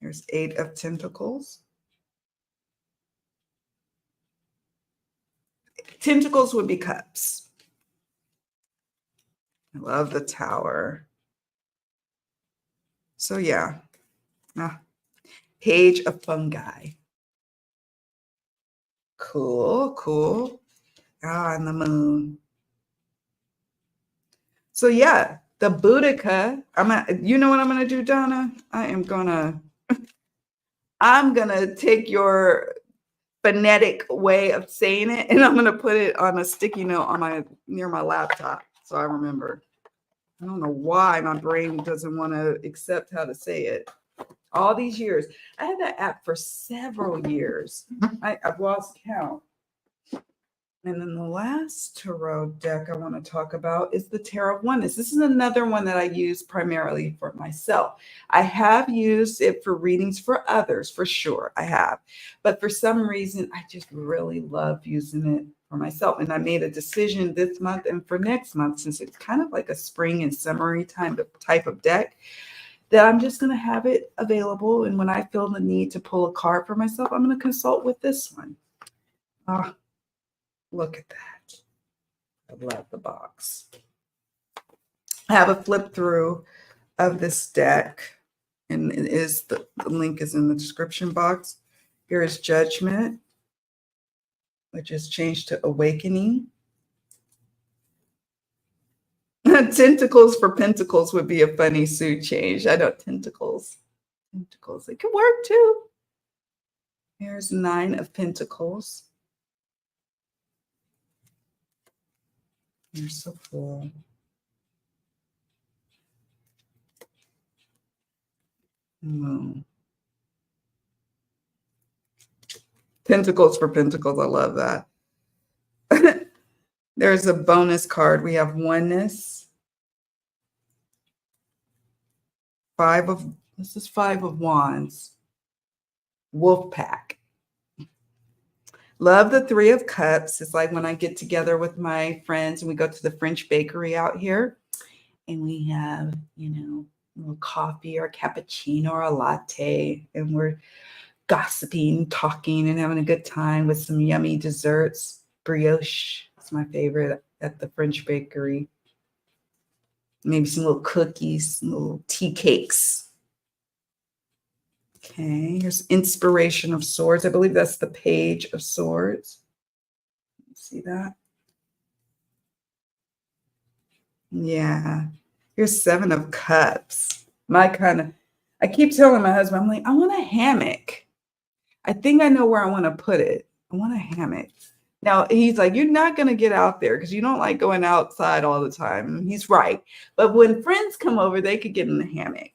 Here's 8 of Tentacles. Tentacles would be cups. I love the Tower. So yeah. Page of Fungi. Cool, cool. And the Moon. So yeah, the Boudica. You know what I'm gonna do, Donna? I'm gonna take your phonetic way of saying it, and I'm gonna put it on a sticky note on near my laptop, so I remember. I don't know why my brain doesn't want to accept how to say it. All these years, I had that app for several years. I've lost count. And then the last tarot deck I want to talk about is the Tarot of Oneness. This is another one that I use primarily for myself. I have used it for readings for others, for sure, I have. But for some reason, I just really love using it for myself. And I made a decision this month and for next month, since it's kind of like a spring and summery type of deck, that I'm just going to have it available. And when I feel the need to pull a card for myself, I'm going to consult with this one. Look at that. I love the box. I have a flip through of this deck, and the link is in the description box. Here is Judgment, which is changed to Awakening. Tentacles for Pentacles would be a funny suit change. I know tentacles. It could work too. Here's 9 of Pentacles. You're so cool. Moon. Pentacles for Pentacles. I love that. There's a bonus card. We have Oneness. This is 5 of Wands. Wolf Pack. Love the 3 of Cups. It's like when I get together with my friends and we go to the French bakery out here and we have, a little coffee or a cappuccino or a latte, and we're gossiping, talking, and having a good time with some yummy desserts. Brioche is my favorite at the French bakery. Maybe some little cookies, some little tea cakes. Okay, here's Inspiration of Swords. I believe that's the Page of Swords. See that? Yeah. Here's 7 of Cups. I keep telling my husband, I'm like, I want a hammock. I think I know where I want to put it. I want a hammock. Now, he's like, you're not going to get out there because you don't like going outside all the time. And he's right. But when friends come over, they could get in the hammock.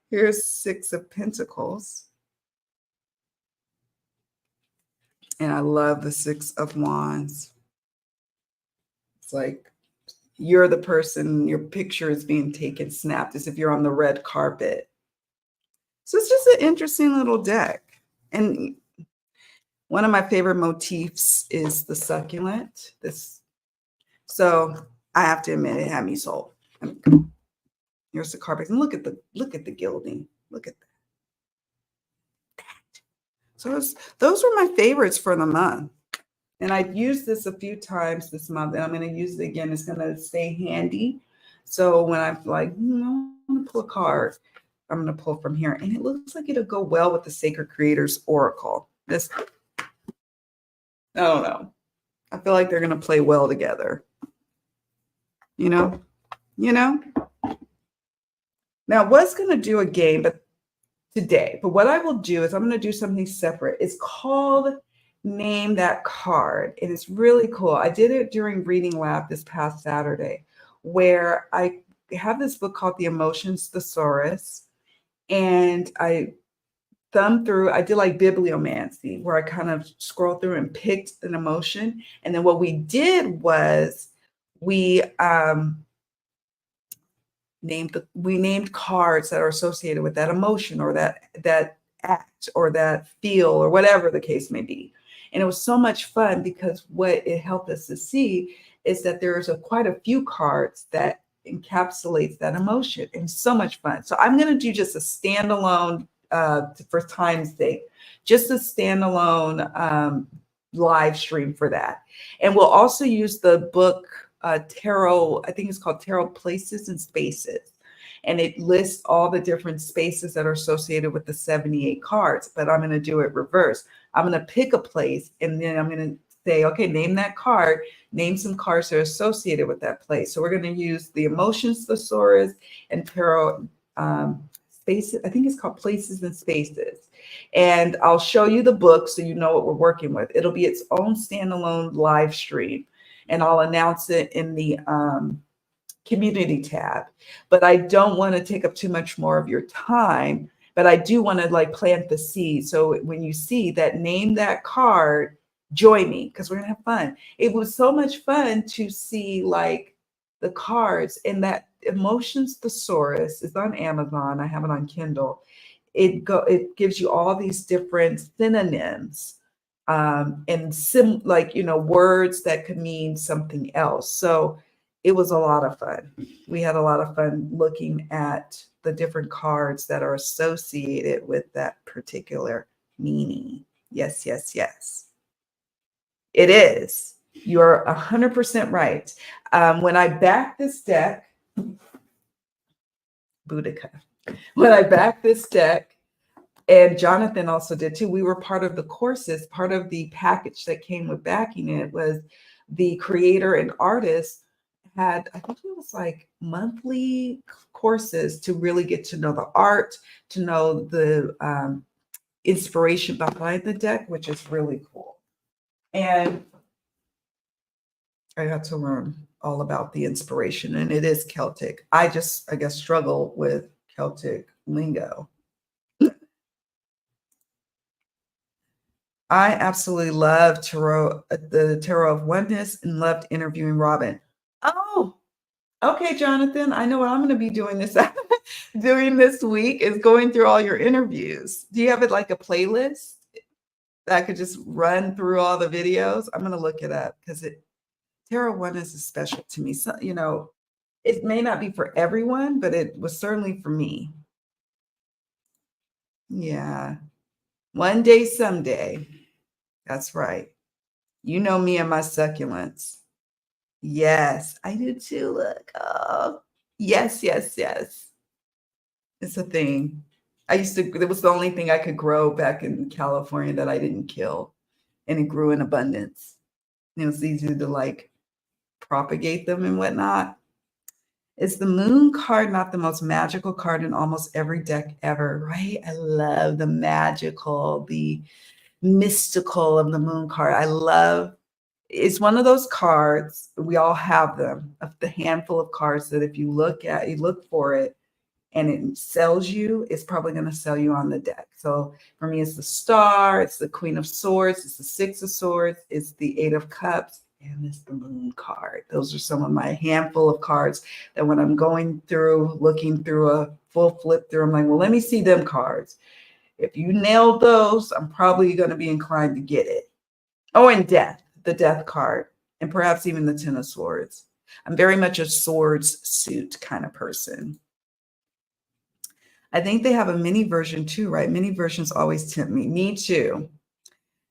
Here's 6 of Pentacles. And I love the 6 of Wands. It's like you're the person, your picture is being taken, snapped as if you're on the red carpet. So it's just an interesting little deck. And one of my favorite motifs is the succulent. So I have to admit, it had me sold. Here's the carpet, and look at the gilding. Look at that. So those were my favorites for the month. And I've used this a few times this month, and I'm going to use it again. It's going to stay handy. So when I'm like, I want to pull a card, I'm going to pull from here. And it looks like it'll go well with the Sacred Creators Oracle. I don't know. I feel like they're going to play well together. Now I was going to do a game today, but what I will do is I'm going to do something separate. It's called Name That Card, and it's really cool. I did it during Reading Lab this past Saturday, where I have this book called The Emotions Thesaurus, and I thumbed through. I did like bibliomancy, where I kind of scrolled through and picked an emotion, and then what we did was we named cards that are associated with that emotion or that act or that feel or whatever the case may be. And it was so much fun because what it helped us to see is that there's quite a few cards that encapsulates that emotion, and so much fun. So I'm going to do just a standalone, for time's sake, just a standalone live stream for that. And we'll also use the book Tarot, I think it's called Tarot Places and Spaces. And it lists all the different spaces that are associated with the 78 cards, but I'm going to do it reverse. I'm going to pick a place, and then I'm going to say, okay, name that card, name some cards that are associated with that place. So we're going to use the Emotions Thesaurus and Tarot Spaces. I think it's called Places and Spaces. And I'll show you the book so you know what we're working with. It'll be its own standalone live stream, and I'll announce it in the community tab. But I don't want to take up too much more of your time, but I do want to like plant the seed. So when you see that, name that card, join me, because we're gonna have fun. It was so much fun to see like the cards, and that Emotions Thesaurus is on Amazon. I have it on Kindle. It gives you all these different synonyms, and like, you know, words that could mean something else. So it was a lot of fun. We had a lot of fun looking at the different cards that are associated with that particular meaning. Yes, yes, yes. It is. You're 100% right. When I backed this deck, Boudica, when I backed this deck, and Jonathan also did too, we were part of the courses, part of the package that came with backing it was the creator and artist had, I think it was like monthly courses to really get to know the art, to know the inspiration behind the deck, which is really cool. And I got to learn all about the inspiration, and it is Celtic. I guess, struggle with Celtic lingo. I absolutely love tarot, the Tarot of Oneness, and loved interviewing Robin. Oh, okay, Jonathan. I know what I'm going to be doing doing this week is going through all your interviews. Do you have it like a playlist that I could just run through all the videos? I'm going to look it up because Tarot Oneness is special to me. So, you know, it may not be for everyone, but it was certainly for me. Yeah. One day, someday. That's right. You know me and my succulents. Yes, I do too. Look. Oh, yes, yes, yes. It's a thing. It was the only thing I could grow back in California that I didn't kill. And it grew in abundance. And it was easy to like propagate them and whatnot. Is the moon card not the most magical card in almost every deck ever, right? I love the magical, the mystical of the moon card. It's one of those cards, we all have them, of the handful of cards that if you look for it and it sells you, it's probably going to sell you on the deck. So for me, it's the Star, it's the Queen of Swords, it's the Six of Swords, it's the Eight of Cups, and it's the Moon card. Those are some of my handful of cards that when I'm going through, looking through a full flip through, I'm like, well, let me see them cards. If you nailed those, I'm probably going to be inclined to get it. Oh, and Death, the Death card, and perhaps even the Ten of Swords. I'm very much a swords suit kind of person. I think they have a mini version too, right? Mini versions always tempt me. Me too,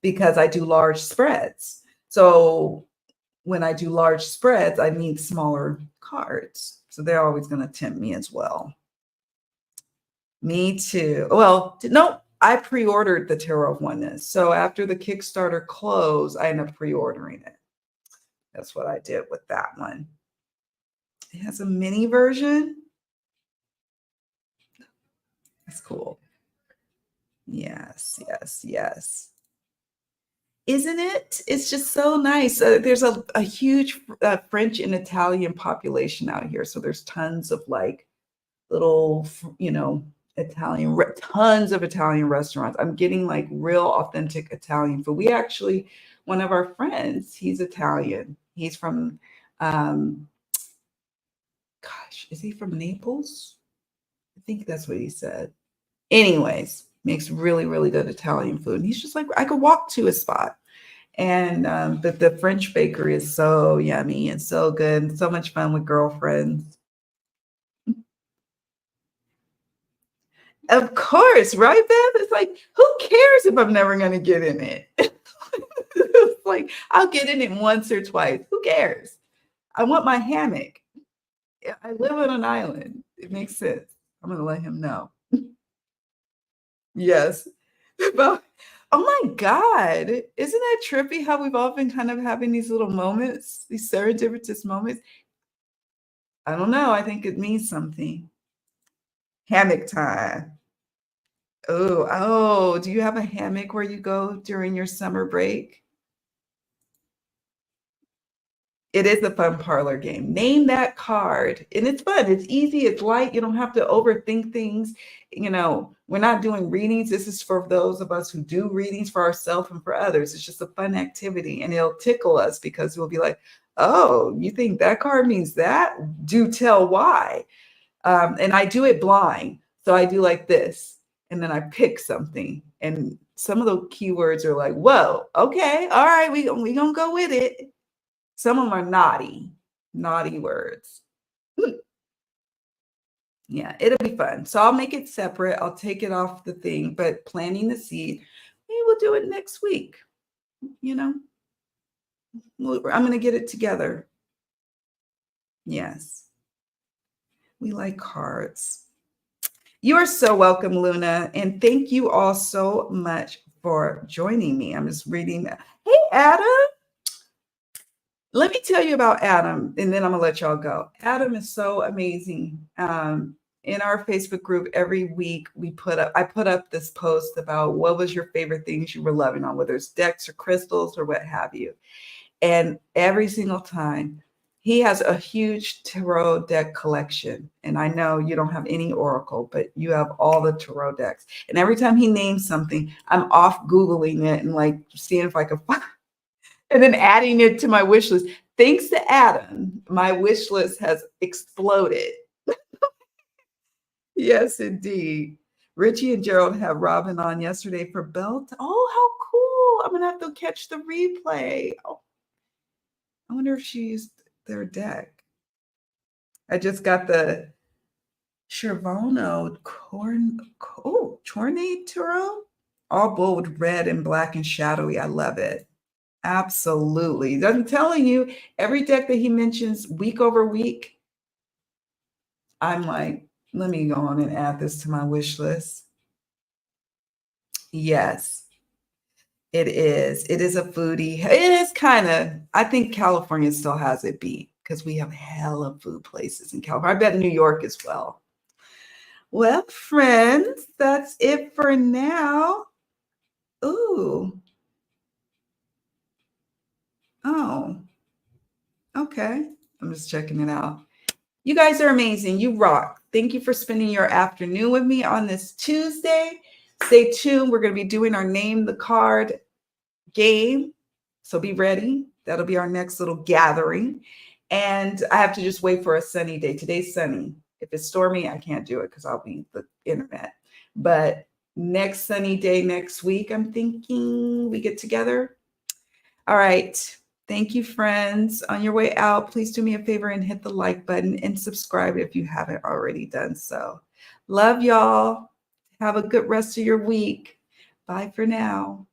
because I do large spreads. So when I do large spreads, I need smaller cards. So they're always going to tempt me as well. Me too. Well, no, I pre-ordered the Tarot of Oneness. So after the Kickstarter closed, I ended up pre-ordering it. That's what I did with that one. It has a mini version. That's cool. Yes, yes, yes. Isn't it? It's just so nice. There's a huge French and Italian population out here. So there's tons of like little, you know, tons of Italian restaurants. I'm getting like real authentic Italian food. We actually, one of our friends, he's Italian. He's from, is he from Naples? I think that's what he said. Anyways, makes really, really good Italian food. And he's just like, I could walk to a spot. And but the French bakery is so yummy and so good and so much fun with girlfriends. Of course, right, Beth? It's like, who cares if I'm never going to get in it? It's like, I'll get in it once or twice. Who cares? I want my hammock. I live on an island. It makes sense. I'm going to let him know. Yes. But, oh my God. Isn't that trippy how we've all been kind of having these little moments, these serendipitous moments? I don't know. I think it means something. Hammock time. Oh, do you have a hammock where you go during your summer break? It is a fun parlor game. Name that card. And it's fun. It's easy. It's light. You don't have to overthink things. We're not doing readings. This is for those of us who do readings for ourselves and for others. It's just a fun activity and it'll tickle us because we'll be like, oh, you think that card means that? Do tell why. And I do it blind. So I do like this. And then I pick something. And some of the keywords are like, whoa, okay, all right, we gonna go with it. Some of them are naughty words. Yeah, it'll be fun. So I'll make it separate. I'll take it off the thing, but planting the seed, maybe we'll do it next week. I'm going to get it together. Yes. We like cards. You are so welcome, Luna. And thank you all so much for joining me. I'm just reading that. Hey, Adam. Let me tell you about Adam, and then I'm gonna let y'all go. Adam is so amazing. In our Facebook group, every week I put up this post about what was your favorite things you were loving on, whether it's decks or crystals or what have you. And every single time, he has a huge tarot deck collection. And I know you don't have any oracle, but you have all the tarot decks. And every time he names something, I'm off Googling it and like seeing if I can find and then adding it to my wish list. Thanks to Adam, my wish list has exploded. Yes, indeed. Richie and Gerald have Robin on yesterday for Belt. Oh, how cool. I'm going to have to catch the replay. Oh, I wonder if she used their deck. I just got the Chervono Tornade Tarot. All bold red and black and shadowy. I love it. Absolutely. I'm telling you, every deck that he mentions week over week, I'm like, let me go on and add this to my wish list. Yes, it is. It is a foodie. It is kind of, I think California still has it beat because we have hella food places in California. I bet New York as well. Well, friends, that's it for now. Ooh. Oh, okay. I'm just checking it out. You guys are amazing. You rock. Thank you for spending your afternoon with me on this Tuesday. Stay tuned. We're going to be doing our Name the Card game. So be ready. That'll be our next little gathering. And I have to just wait for a sunny day. Today's sunny. If it's stormy, I can't do it because I'll be the internet. But next sunny day next week, I'm thinking we get together. All right. Thank you, friends. On your way out, please do me a favor and hit the like button and subscribe if you haven't already done so. Love y'all. Have a good rest of your week. Bye for now.